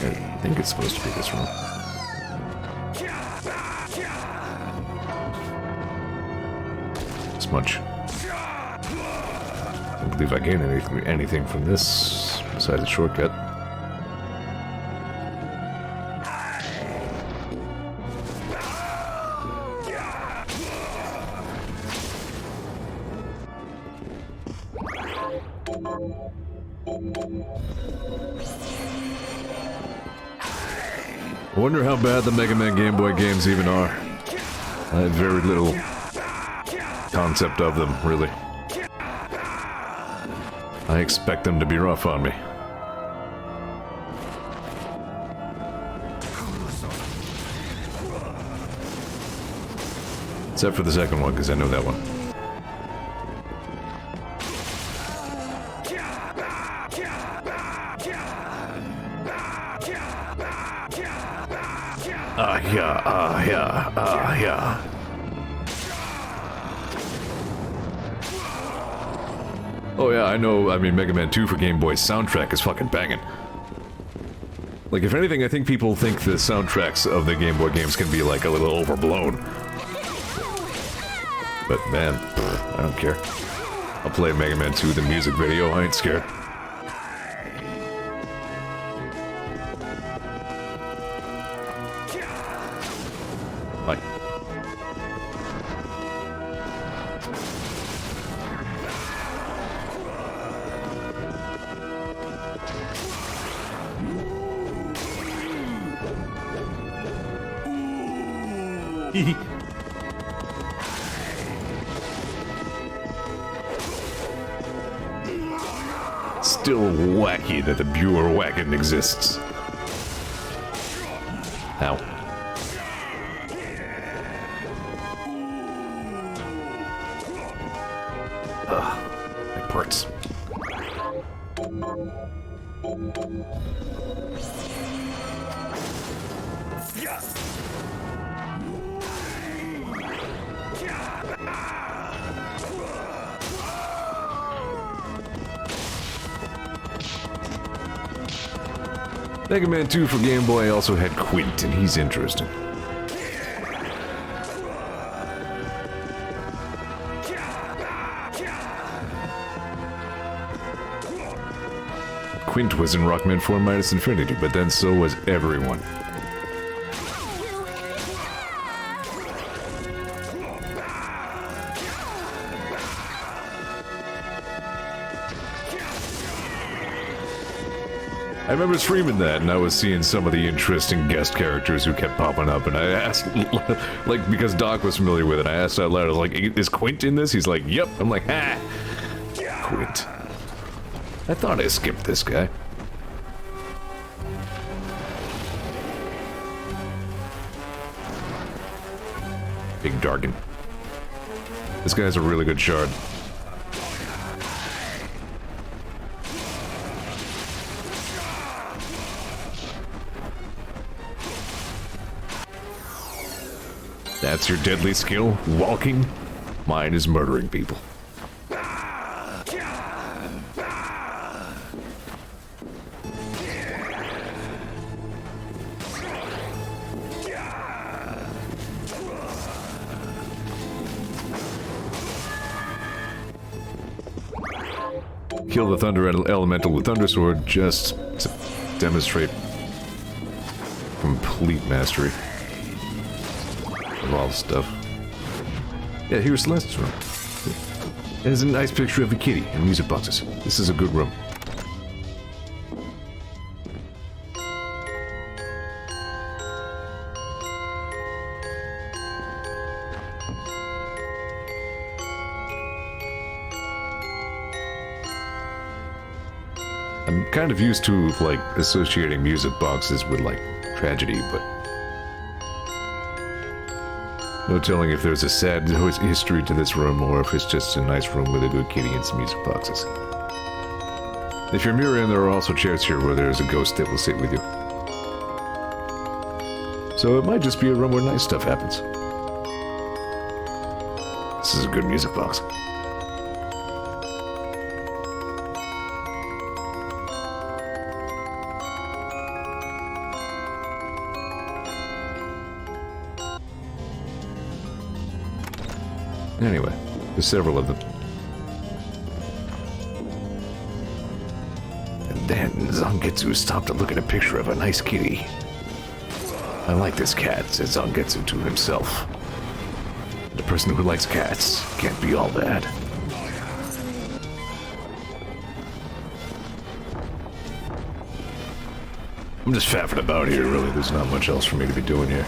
I think it's supposed to be this room. Much. I don't believe I gained anything from this besides a shortcut. I wonder how bad the Mega Man Game Boy games even are. I have very little concept of them, really. I expect them to be rough on me. Except for the second one, because I know that one. Yeah. Oh yeah, I know, I mean, Mega Man 2 for Game Boy soundtrack is fucking banging. Like, if anything, I think people think the soundtracks of the Game Boy games can be, like, a little overblown. But, man, I don't care. I'll play Mega Man 2, the music video, I ain't scared. Bye. Still wacky that the pure wagon exists. Ow. Ugh, my parts. Mega Man 2 for Game Boy also had Quint, and he's interesting. Quint was in Rockman 4 Minus Infinity, but then so was everyone. I remember streaming that, and I was seeing some of the interesting guest characters who kept popping up, and I asked, like, because Doc was familiar with it, I asked out loud, I was like, is Quint in this? He's like, yep. I'm like, ah, Quint. I thought I skipped this guy. Big Dargan. This guy's a really good shard. That's your deadly skill? Walking? Mine is murdering people. Kill the Thunder Elemental with Thunder Sword just to demonstrate complete mastery of all the stuff. Yeah, here's Celeste's room. There's a nice picture of a kitty and music boxes. This is a good room. I'm kind of used to, like, associating music boxes with, like, tragedy, but no telling if there's a sad history to this room or if it's just a nice room with a good kitty and some music boxes. If you're mirroring, there are also chairs here where there's a ghost that will sit with you. So it might just be a room where nice stuff happens. This is a good music box. Anyway, there's several of them. And then Zangetsu stopped to look at a picture of a nice kitty. I like this cat, said Zangetsu to himself. The person who likes cats can't be all bad. I'm just faffing about here, really. There's not much else for me to be doing here.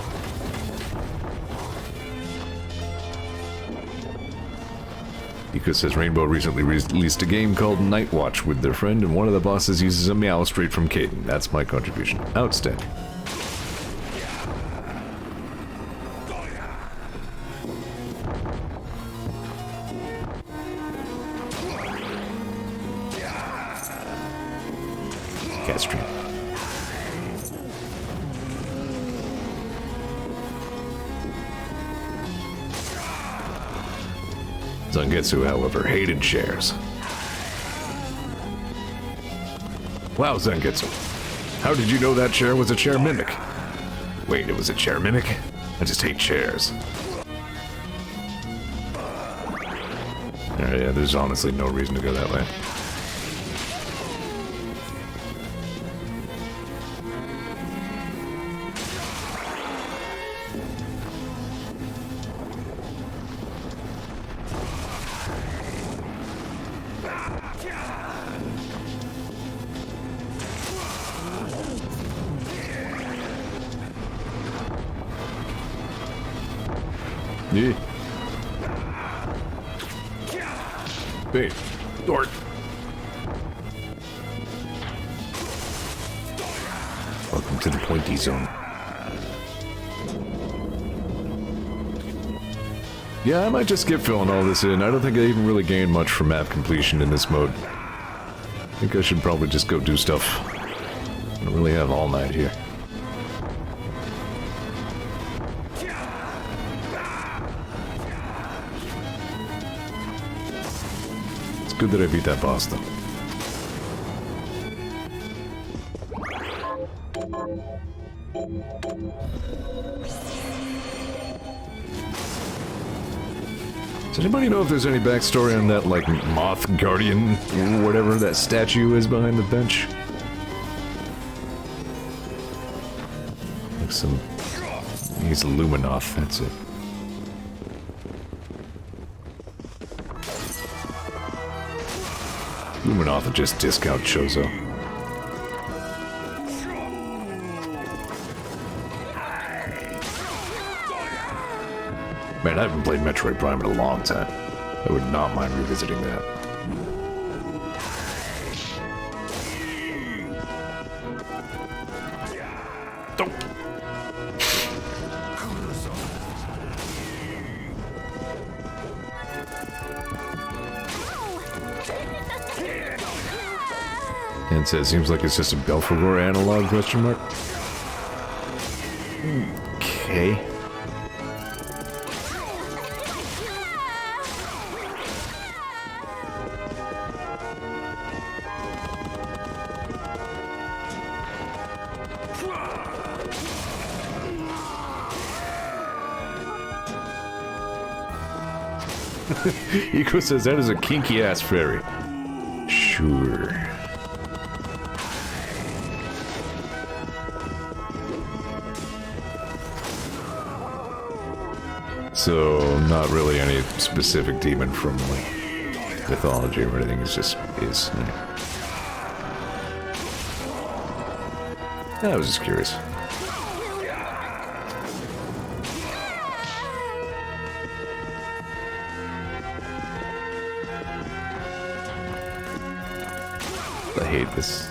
Because says Rainbow recently released a game called Night Watch with their friend, and one of the bosses uses a meow straight from Caden. That's my contribution. Outstanding. Cat stream. Zangetsu, however, hated chairs. Wow, Zangetsu. How did you know that chair was a chair mimic? Wait, it was a chair mimic? I just hate chairs. Yeah, there's honestly no reason to go that way. Yeah. Wait, Dort. Welcome to the pointy zone. Yeah, I might just skip filling all this in. I don't think I even really gained much from map completion in this mode. I think I should probably just go do stuff. I don't really have all night here. Good that I beat that boss, though. Does anybody know if there's any backstory on that, like, moth guardian, or whatever that statue is behind the bench? Like some... He's Luminoth, that's it. Luminoth will just discount Chozo. Man, I haven't played Metroid Prime in a long time. I would not mind revisiting that. Don't. And says, seems like it's just a Belphegor analog, question mark? Okay. Eco says that is a kinky-ass fairy. Sure. So, not really any specific demon from, like, mythology or anything, it's just is. I was just curious. I hate this.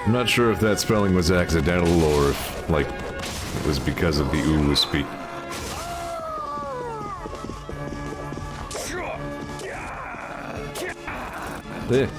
I'm not sure if that spelling was accidental or if, like, it was because of the ooh speak. There.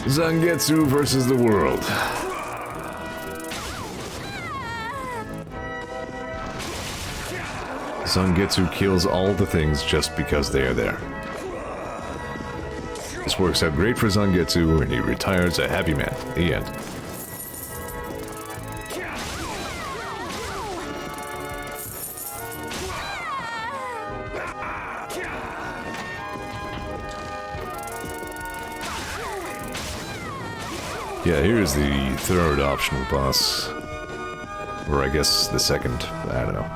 Zangetsu versus the world. Zangetsu kills all the things just because they are there. This works out great for Zangetsu, and he retires a happy man. The end. Yeah, here's the third optional boss. Or I guess the second, I don't know.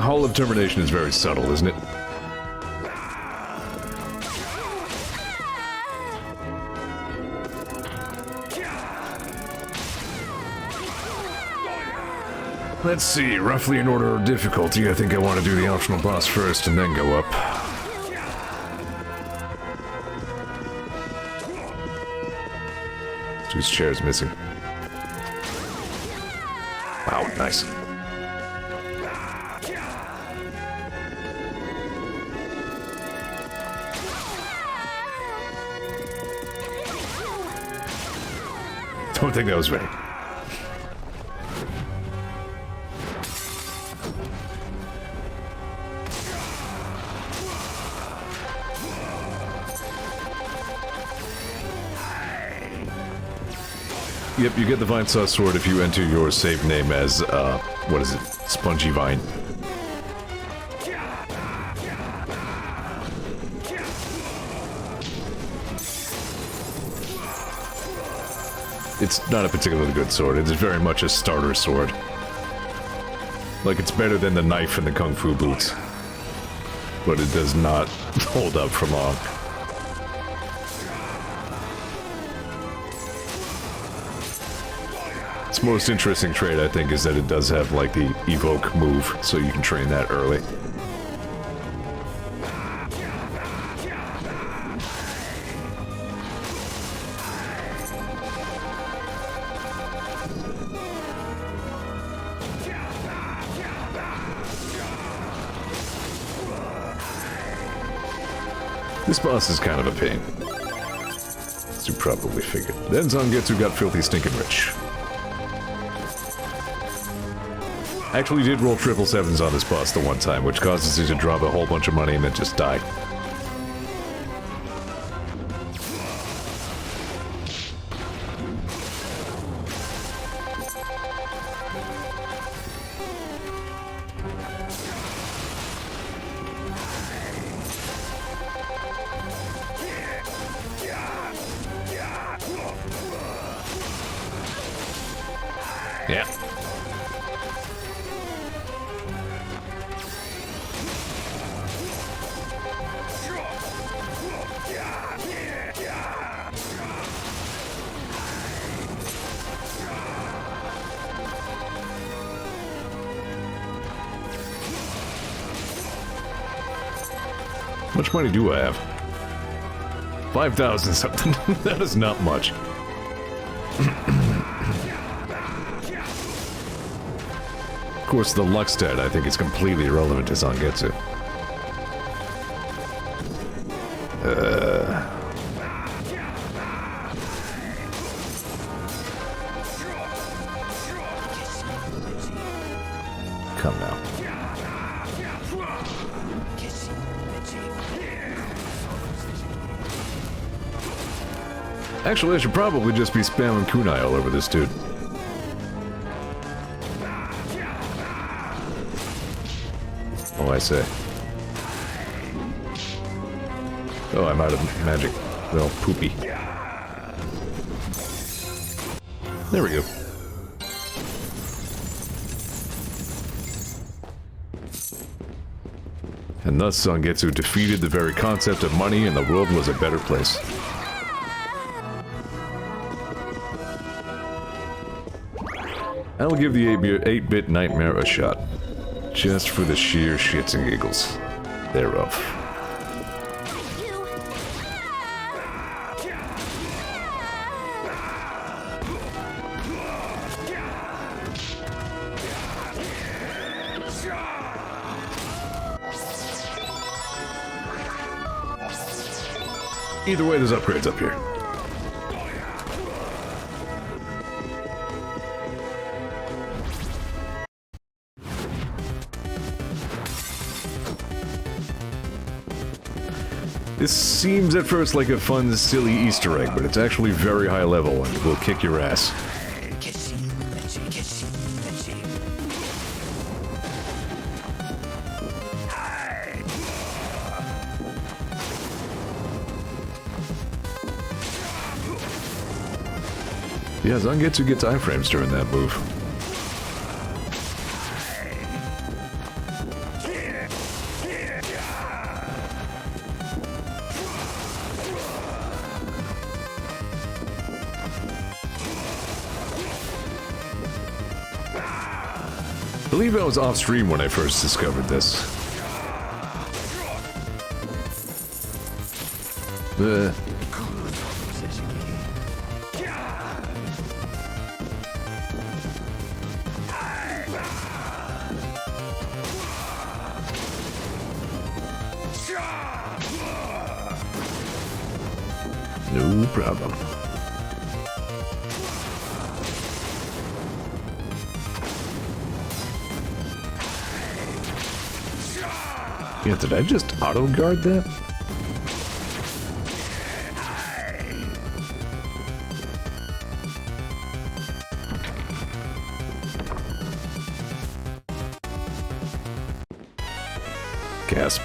Hall of Termination is very subtle, isn't it? Let's see, roughly in order of difficulty, I think I want to do the optional boss first and then go up. Whose chair is missing? Wow, nice. Don't think that was right. Yep, you get the Vine Saw Sword if you enter your save name as, what is it? Spongy Vine. It's not a particularly good sword, it's very much a starter sword. Like, it's better than the knife and the Kung Fu boots. But it does not hold up for long. Its most interesting trait, I think, is that it does have, like, the evoke move, so you can train that early. This boss is kind of a pain. As you probably figured. Then Zangetsu got filthy stinking rich. Actually did roll 777s on this boss the one time, which causes you to drop a whole bunch of money and then just die. Yeah. How much money do I have? 5,000 something. That is not much. Of course, the luck stat, I think, is completely irrelevant to Zangetsu. Come now. Actually, I should probably just be spamming kunai all over this dude. Oh, I say. Oh, I'm out of magic. Well, poopy. There we go. And thus Zangetsu defeated the very concept of money and the world was a better place. I'll give the 8-bit nightmare a shot. Just for the sheer shits and giggles thereof. Either way, there's upgrades up here. This seems at first like a fun, silly Easter egg, but it's actually very high level and will kick your ass. Yeah, Zangetsu gets iframes during that move. believe I was off stream when I first discovered this. No problem. Yeah, did I just auto-guard that? Gasp.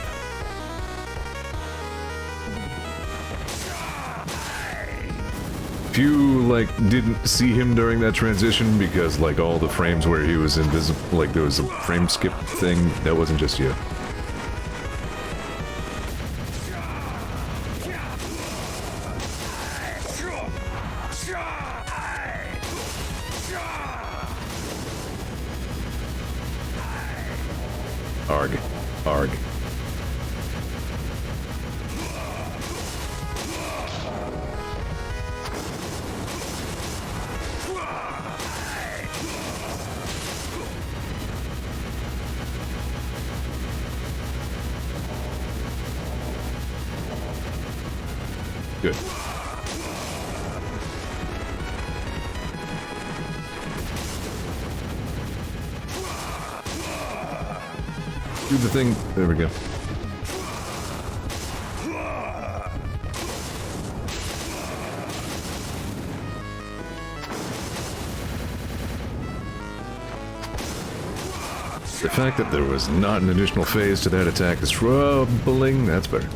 If you, like, didn't see him during that transition because, like, all the frames where he was invisible, like, there was a frame skip thing, that wasn't just you. Arg. Arg. Good. Do the thing. There we go. The fact that there was not an additional phase to that attack is troubling. That's better.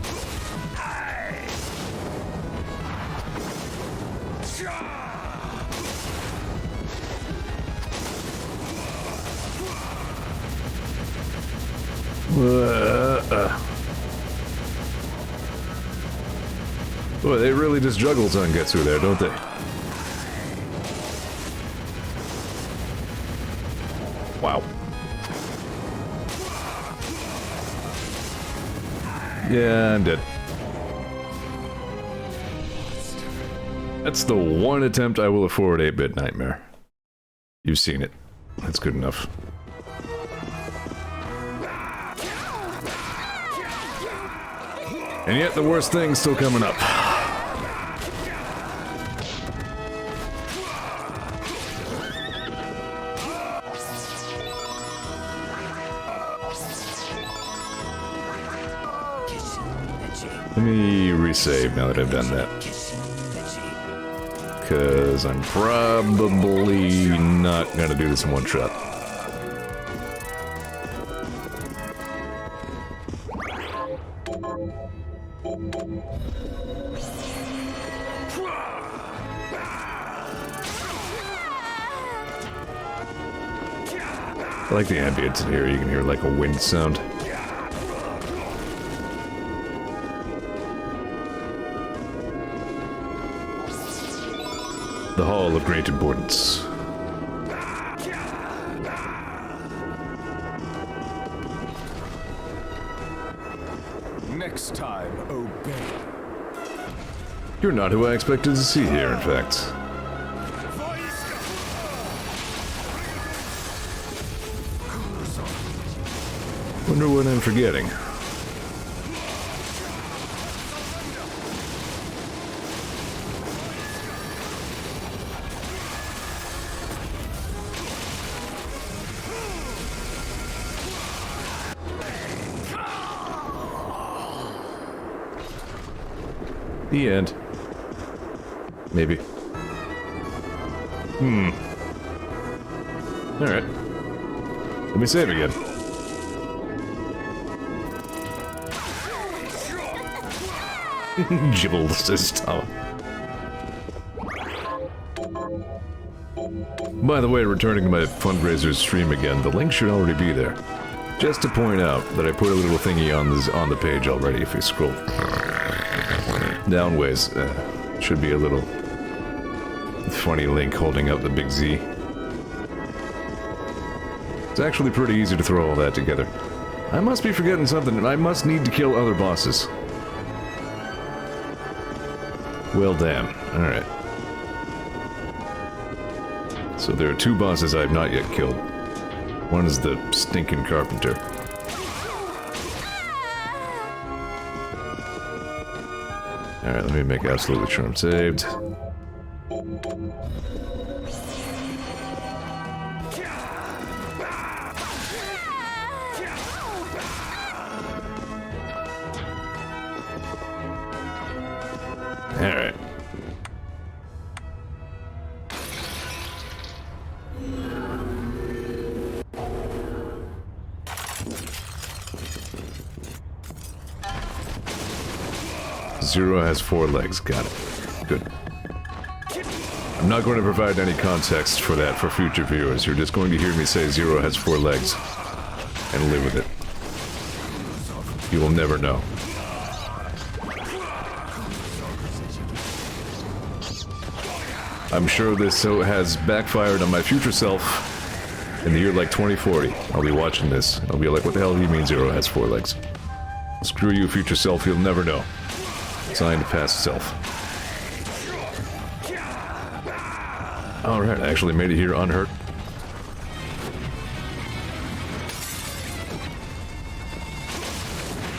Boy, they really just juggle Zangetsu there, don't they? Wow. Yeah, I'm dead. That's the one attempt I will afford 8-bit Nightmare. You've seen it. That's good enough. And yet the worst thing's still coming up. Let me resave now that I've done that. Because I'm probably not gonna do this in one shot. I like the ambience in here. You can hear like a wind sound. The Hall of Great Importance. Next time, obey. You're not who I expected to see here, in fact. Wonder what I'm forgetting. The end. Maybe. Alright. Let me save again. Gibbled system. By the way, returning to my fundraiser stream again, the link should already be there. Just to point out that I put a little thingy on the page already. If you scroll downways, should be a little funny link holding up the big Z. It's actually pretty easy to throw all that together. I must be forgetting something. I must need to kill other bosses. Well, damn. Alright. So there are 2 bosses I have not yet killed. One is the stinking carpenter. Alright, let me make absolutely sure I'm saved. Alright. Zero has 4 legs. Got it. Good. I'm not going to provide any context for that for future viewers. You're just going to hear me say Zero has 4 legs and live with it. You will never know. I'm sure this has backfired on my future self in the year like 2040. I'll be watching this. I'll be like, what the hell do you mean Zero has 4 legs? Screw you, future self, you'll never know. Signed, past self. Alright, I actually made it here unhurt.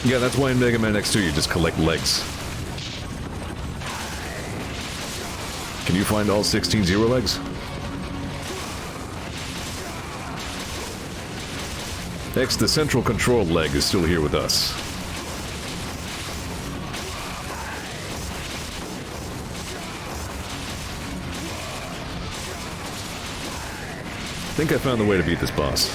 Yeah, that's why in Mega Man X2 you just collect legs. Can you find all 16 Zero legs? X, the central control leg, is still here with us. I think I found the way to beat this boss.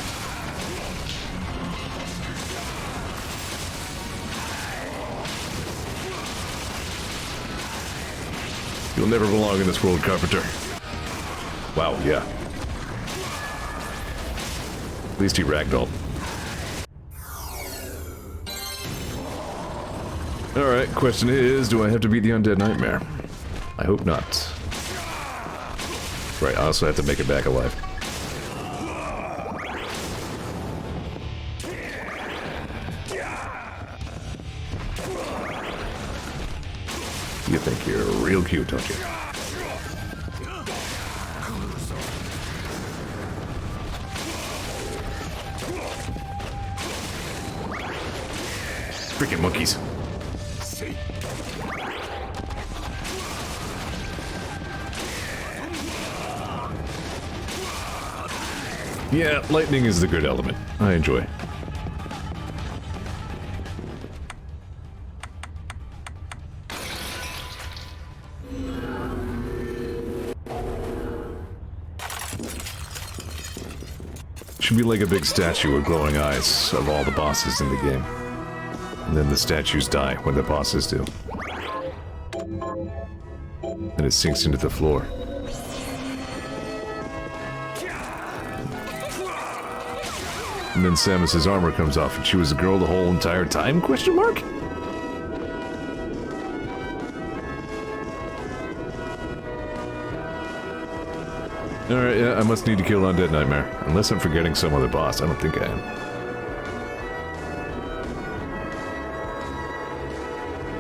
You'll never belong in this world, Carpenter. Wow, yeah. At least he ragdolled. Alright, question is, do I have to beat the Undead Nightmare? I hope not. Right, I also have to make it back alive. You think you're real cute, don't you? Freaking monkeys. Yeah, lightning is the good element. I enjoy. Should be like a big statue with glowing eyes of all the bosses in the game. And then the statues die when the bosses do. And it sinks into the floor. And then Samus's armor comes off and she was a girl the whole entire time? Question mark? Alright, yeah, I must need to kill Undead Nightmare. Unless I'm forgetting some other boss. I don't think I am.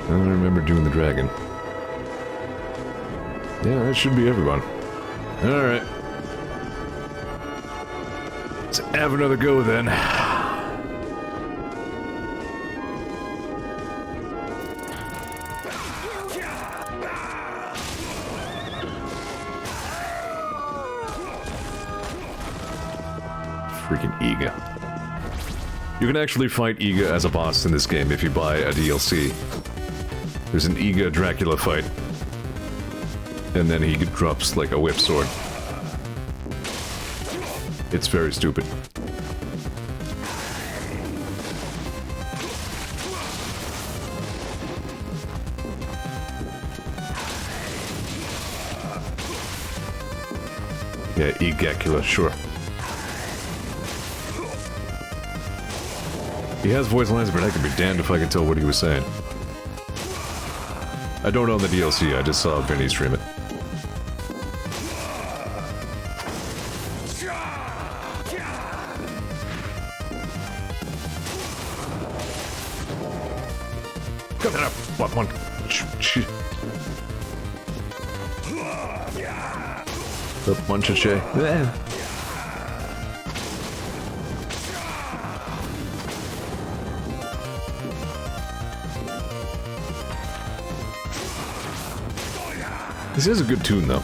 I don't remember doing the dragon. Yeah, that should be everyone. Alright. Let's have another go then. Freaking Iga. You can actually fight Iga as a boss in this game if you buy a DLC. There's an Iga Dracula fight. And then he drops like a whip sword. It's very stupid. Yeah, Igacula, sure. He has voice lines, but I could be damned if I can tell what he was saying. I don't own the DLC, I just saw Vinny stream it. cut that up. One. The bunch of shit. This is a good tune, though.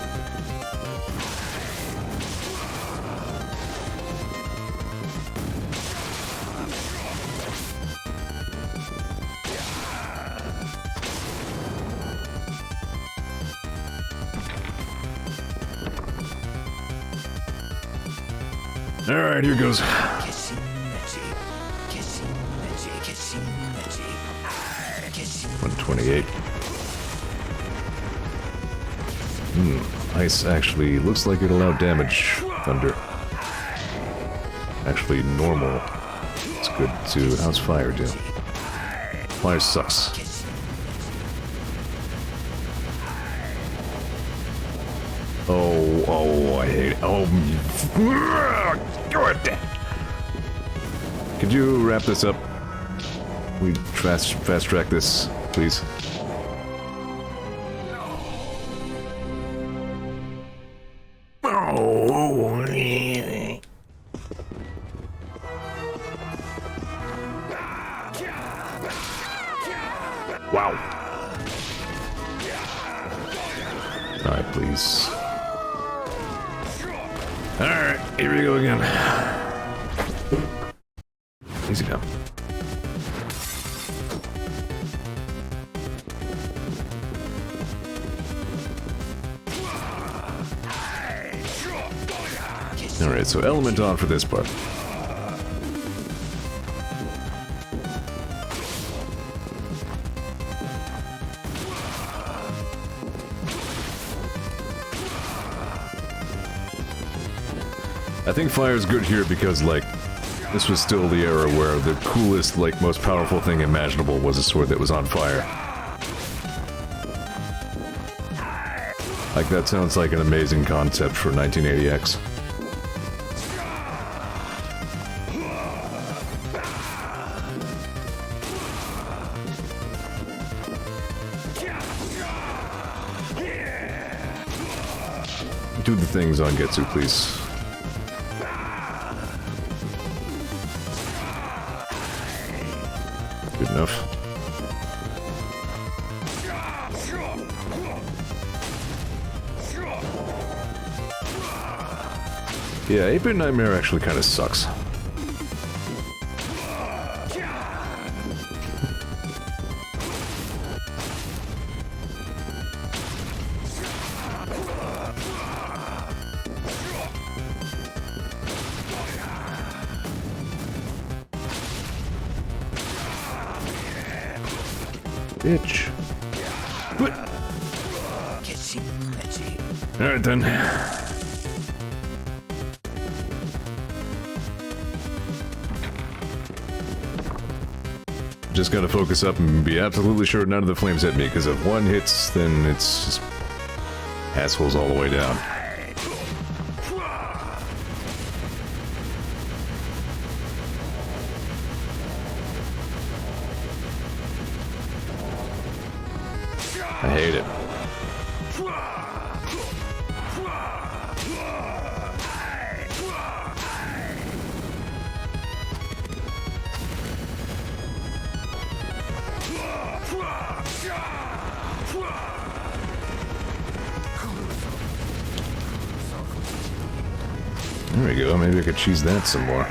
Alright, here goes. 128. Ice actually looks like it'll outdamage thunder. Actually, normal. It's good too. How's fire do? Fire sucks. Oh, I hate it. Oh, God. Could you wrap this up? We fast track this, please. Wow. Alright, please. Alright, here we go again. Easy now. Alright, so element on for this part. I think fire's good here because, like, this was still the era where the coolest, like, most powerful thing imaginable was a sword that was on fire. Like, that sounds like an amazing concept for 1980X. Do the things on Zangetsu, please. Good enough. Yeah, 8-Bit Nightmare actually kind of sucks. Bitch. Alright then. Just gotta focus up and be absolutely sure none of the flames hit me, because if one hits, then it's just assholes all the way down. I hate it. There we go, maybe I could cheese that some more.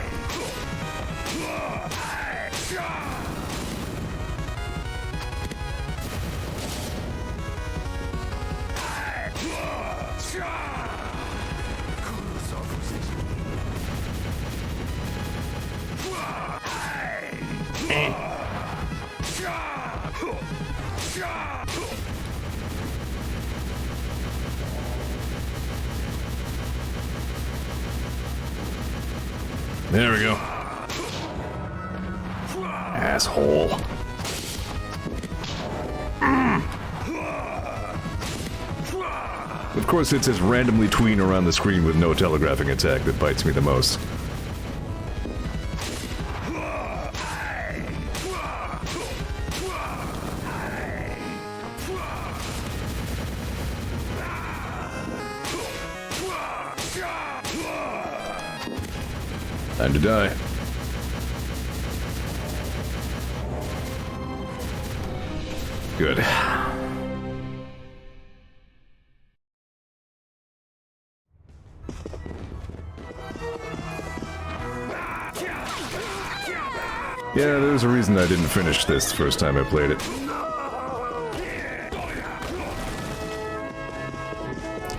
There we go. Asshole. Of course, it's his randomly tween around the screen with no telegraphing attack that bites me the most. Time to die. Good. Yeah, there's a reason I didn't finish this the first time I played it.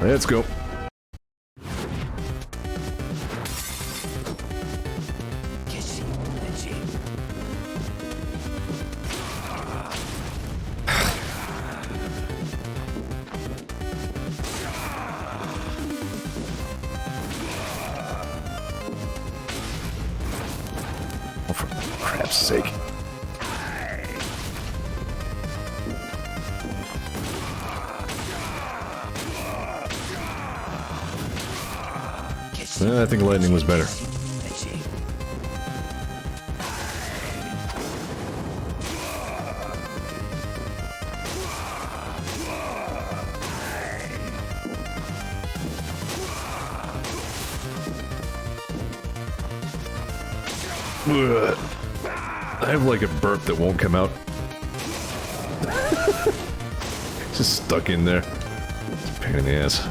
Let's go. Oh, for crap's sake. I think lightning was better. Ugh. I have like a burp that won't come out. Just stuck in there. It's a pain in the ass.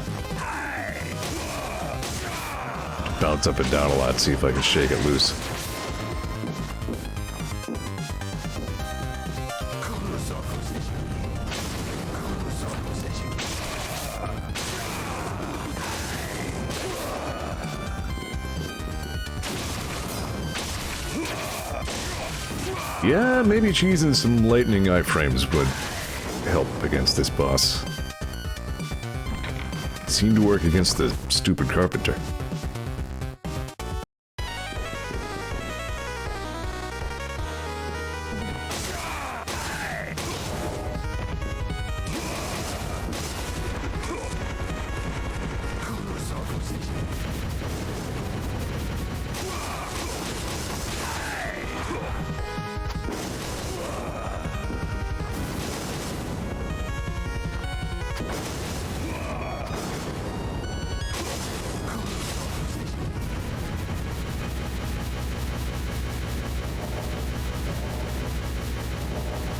Bounce up and down a lot, see if I can shake it loose. Yeah, maybe cheesing some lightning iframes would help against this boss. It seemed to work against the stupid carpenter.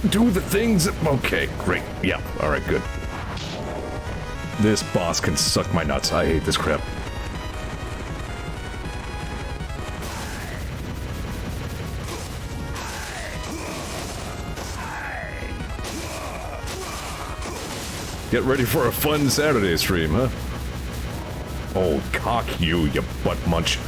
Do the things. Okay, great. Yeah, alright, good. This boss can suck my nuts. I hate this crap. Get ready for a fun Saturday stream, huh? Oh, cock you butt munch.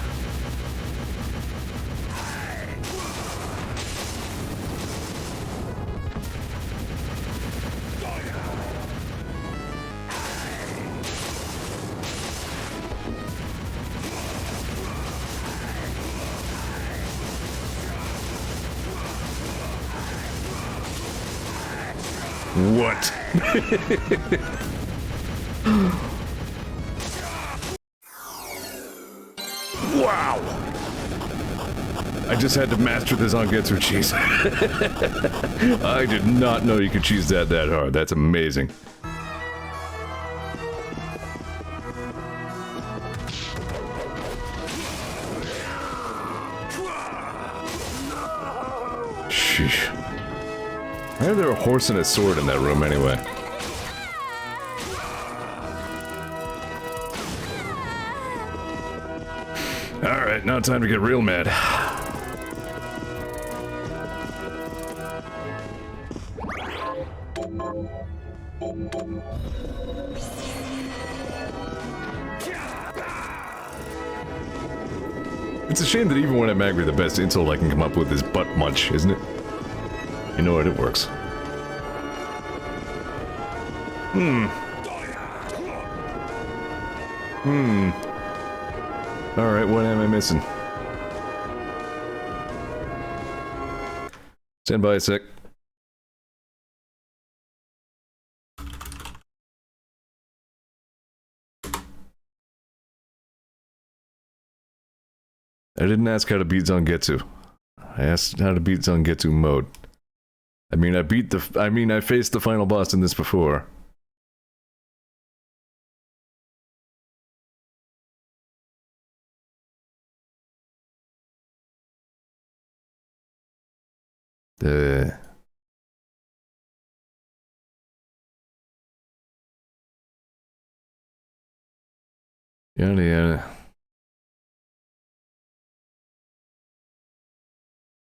What? Wow! I just had to master the Zangetsu cheese. I did not know you could cheese that hard. That's amazing. Sheesh. Why is there a horse and a sword in that room anyway? Alright, now time to get real mad. It's a shame that even when I'm angry, the best insult I can come up with is butt munch, isn't it? You know what? It works. Alright, what am I missing? Stand by a sec. I didn't ask how to beat Zangetsu. I asked how to beat Zangetsu mode. I mean, I faced the final boss in this before. Yada yada.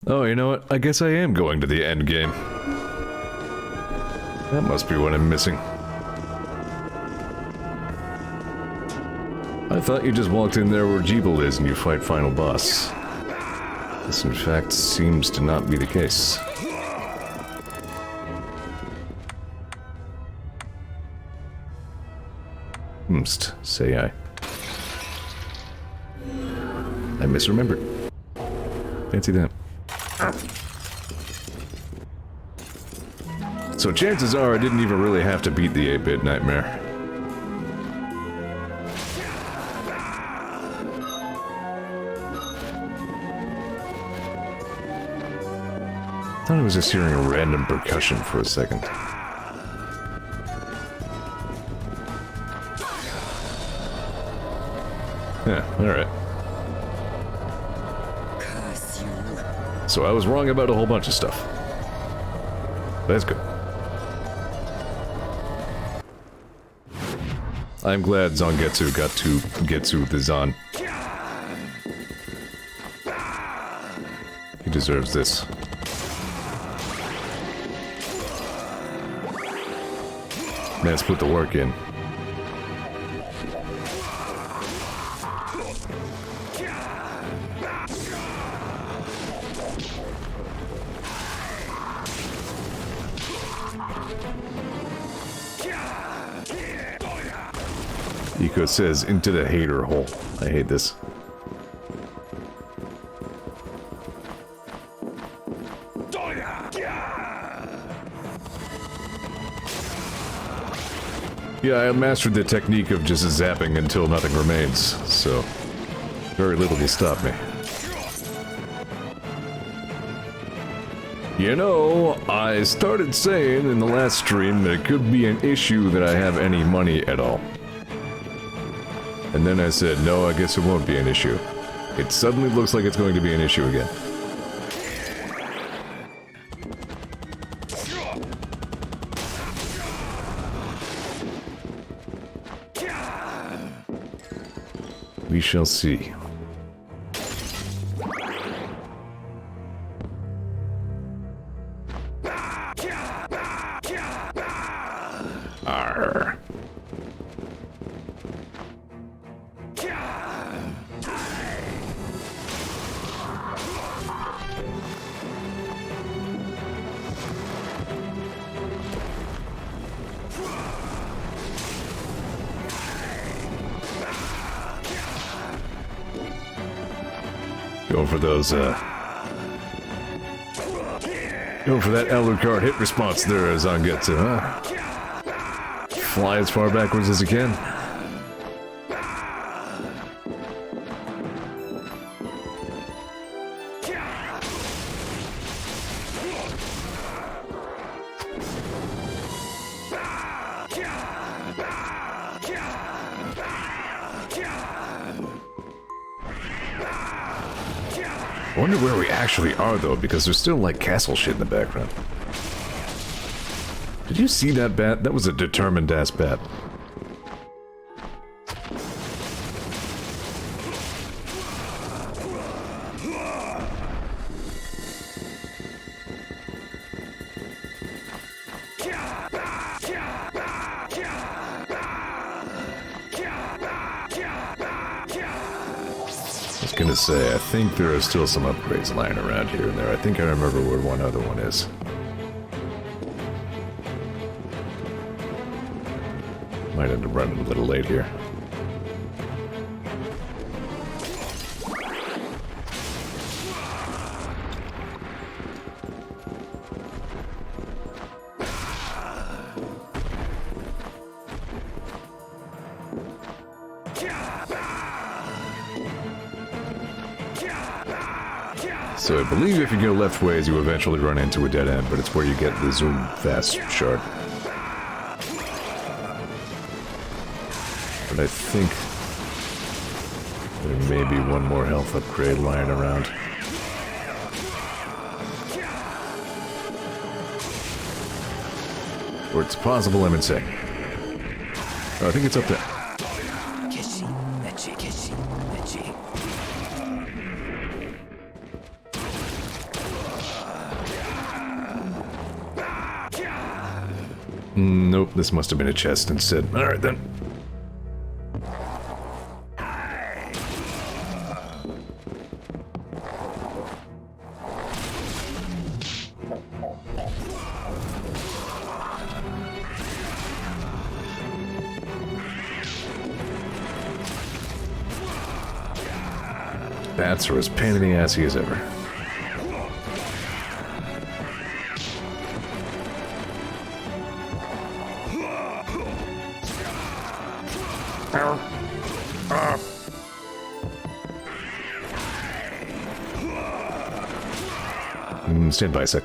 Oh, you know what? I guess I am going to the end game. That must be what I'm missing. I thought you just walked in there where Jeeble is and you fight final boss. This in fact seems to not be the case. Mst, say I. I misremembered. Fancy that. So chances are I didn't even really have to beat the 8-bit nightmare. I thought I was just hearing a random percussion for a second. Yeah, alright. So I was wrong about a whole bunch of stuff. That's good. I'm glad Zangetsu got to Getsu the Zan. He deserves this. Man's put the work in. Eco says, into the hater hole. I hate this. Yeah, I mastered the technique of just zapping until nothing remains, so very little will stop me. You know, I started saying in the last stream that it could be an issue that I have any money at all. And then I said, no, I guess it won't be an issue. It suddenly looks like it's going to be an issue again. We shall see. Arr. Going for those, going for that Alucard hit response there, Zangetsu, huh? Fly as far backwards as you can. I wonder where we actually are, though, because there's still, like, castle shit in the background. Did you see that bat? That was a determined-ass bat. Gonna say, I think there are still some upgrades lying around here and there. I think I remember where one other one is. Might end up running a little late here. So I believe if you go left ways, you eventually run into a dead end, but it's where you get the zoom fast shard. But I think there may be one more health upgrade lying around. Or it's possible I'm insane. Oh, I think it's up there. Nope, this must have been a chest instead. Alright then. Bats are as pain in the assy as ever. Stand by a sec.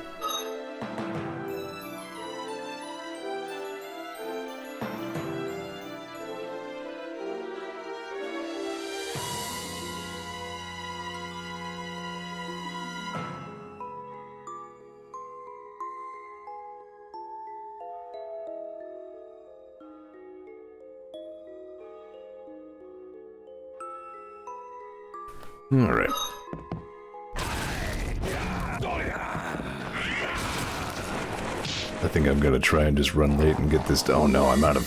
All right. I think I'm gonna try and just run late and get this. Oh no, I'm out of.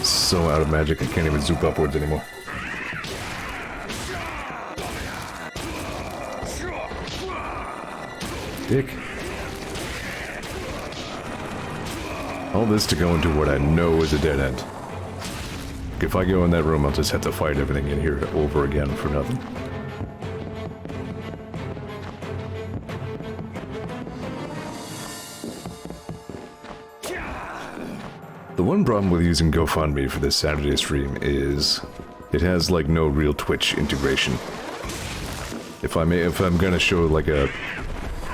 So out of magic, I can't even zoop upwards anymore. Dick. All this to go into what I know is a dead end. If I go in that room, I'll just have to fight everything in here over again for nothing. The one problem with using GoFundMe for this Saturday stream is it has like no real Twitch integration. If I'm gonna show like a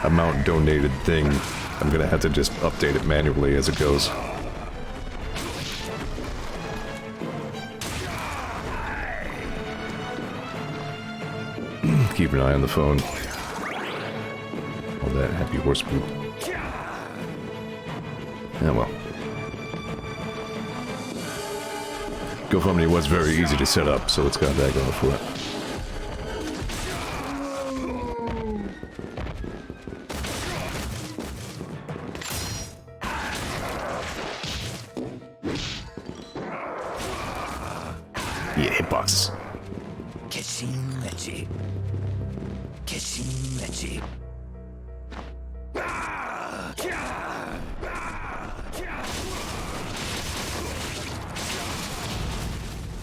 amount donated thing, I'm gonna have to just update it manually as it goes. Keep an eye on the phone. All that happy horse poop. Yeah, well. GoFundMe was very easy to set up, so it's got that going for it. Yeah, hitboxes.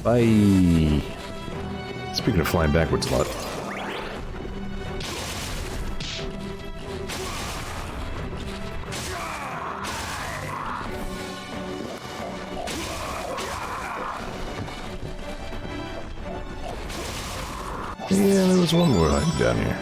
Bye. Speaking of flying backwards a lot. Yeah, there was one more item down here.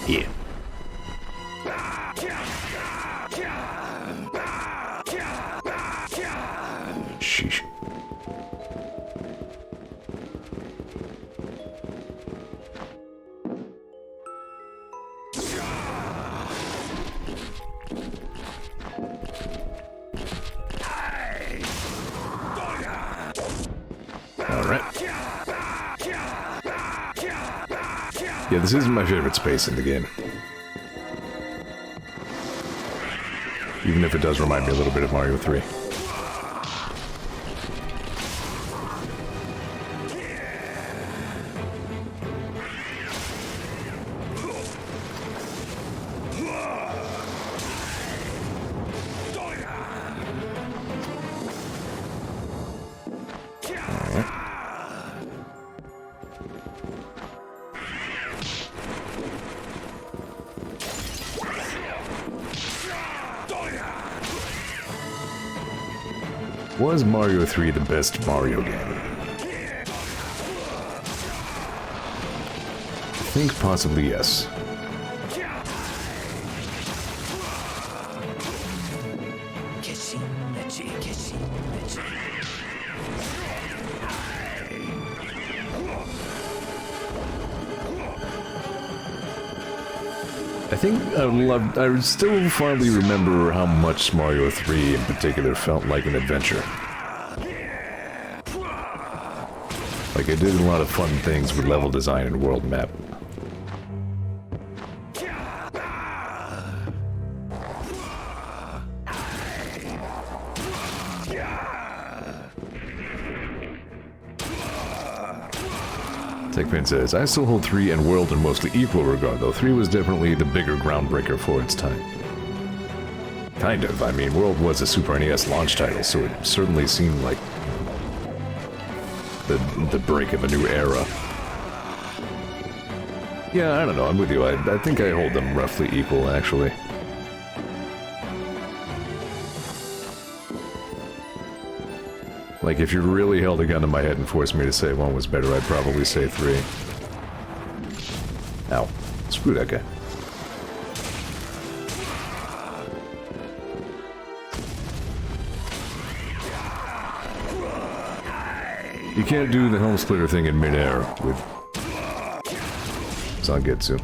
Yeah. Sheesh. Yeah, this isn't my favorite space in the game. Even if it does remind me a little bit of Mario 3. Was Mario 3 the best Mario game? I think possibly yes. I think I still fondly remember how much Mario 3 in particular felt like an adventure. Like, I did a lot of fun things with level design and world map. Techpin says, I still hold 3 and World in mostly equal regard, though 3 was definitely the bigger groundbreaker for its time. Kind of. I mean, World was a Super NES launch title, so it certainly seemed like the break of a new era. Yeah, I don't know, I'm with you. I think I hold them roughly equal, actually. Like, if you really held a gun to my head and forced me to say one was better, I'd probably say 3. Ow. Screw that guy. You can't do the helm splitter thing in midair with Zangetsu.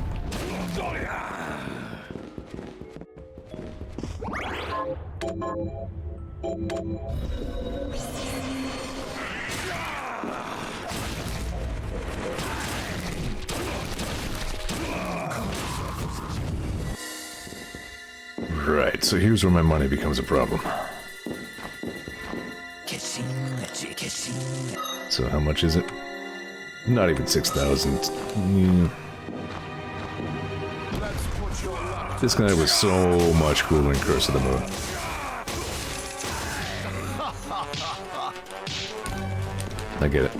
Right, so here's where my money becomes a problem. So how much is it? Not even 6,000. This guy was so much cooler in Curse of the Moon. I get it.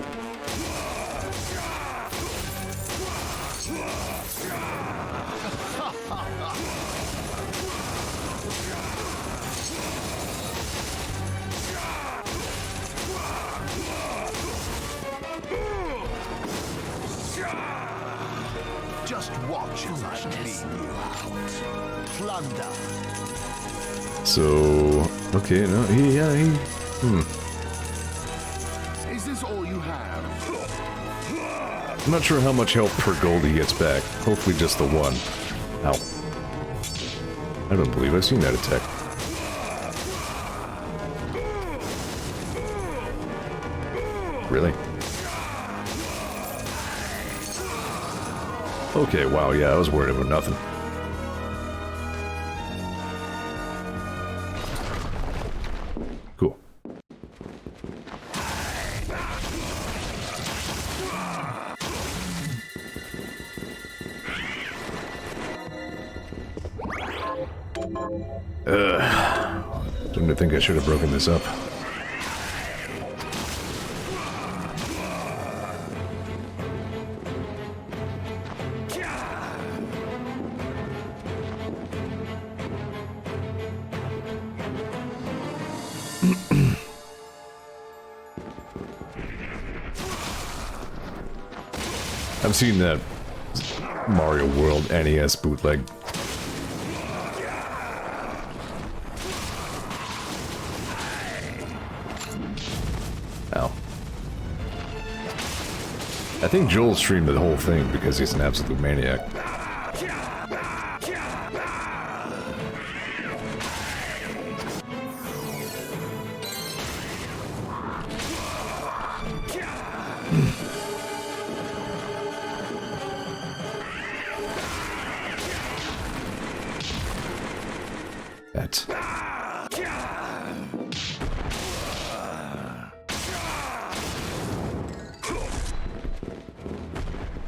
Just watch as I clean you out. Plunder. So, okay, no, Is this all you have? I'm not sure how much health per gold he gets back. Hopefully just the one. Ow. I don't believe I've seen that attack. Really? Okay, wow, yeah, I was worried about nothing. Cool. Didn't think I should have broken this up. I've seen that Mario World NES bootleg. Ow. I think Joel streamed the whole thing because he's an absolute maniac.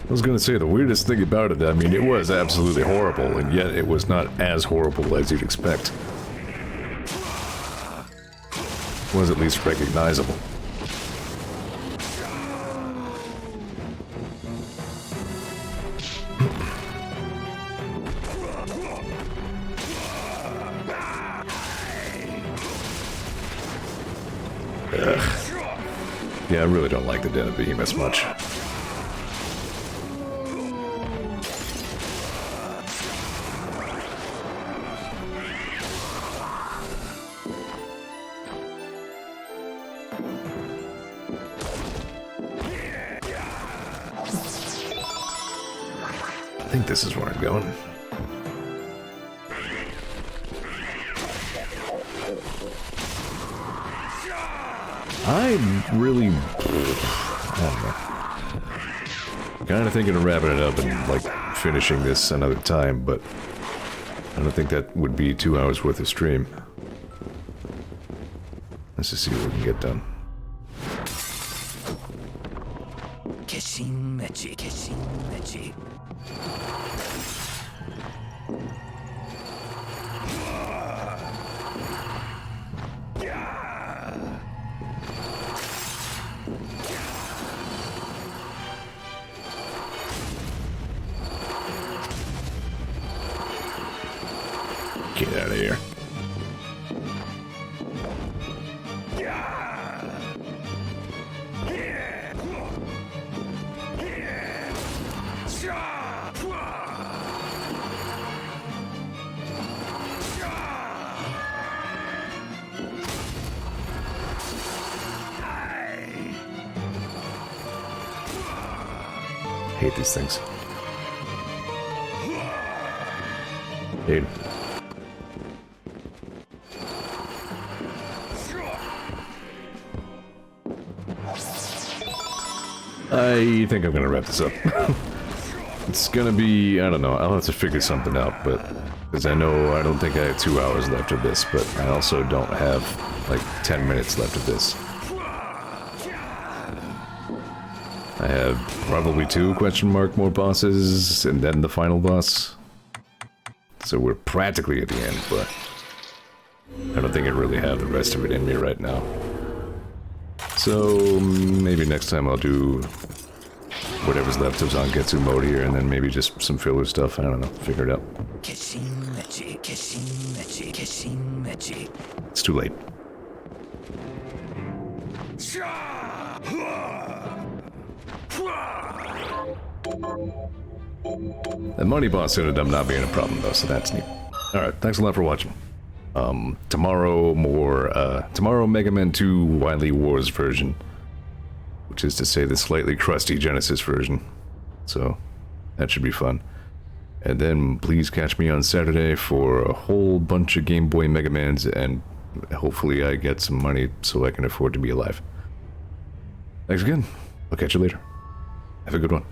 I was gonna say, the weirdest thing about it, I mean, it was absolutely horrible, and yet it was not as horrible as you'd expect. It was at least recognizable. Ugh. Yeah, I really don't like the Den of Behemoths much. I think this is where I'm going. I'm really, I don't know. Kind of thinking of wrapping it up and like finishing this another time, but I don't think that would be 2 hours worth of stream. Let's just see what we can get done. Get out of here. Hate these things. Hate 'em. I think I'm gonna wrap this up. It's gonna be, I don't know, I'll have to figure something out, but, because I know I don't think I have 2 hours left of this, but I also don't have, like, 10 minutes left of this. I have probably 2 more bosses, and then the final boss. So we're practically at the end, but I don't think I really have the rest of it in me right now. So maybe next time I'll do whatever's left of Zangetsu mode here, and then maybe just some filler stuff. I don't know. Figure it out. It's too late. The money boss ended up not being a problem though, so that's neat. Alright, thanks a lot for watching. Tomorrow tomorrow Mega Man 2 Wily Wars version. Which is to say the slightly crusty Genesis version. So, that should be fun. And then please catch me on Saturday for a whole bunch of Game Boy Mega Mans, and hopefully I get some money so I can afford to be alive. Thanks again. I'll catch you later. Have a good one.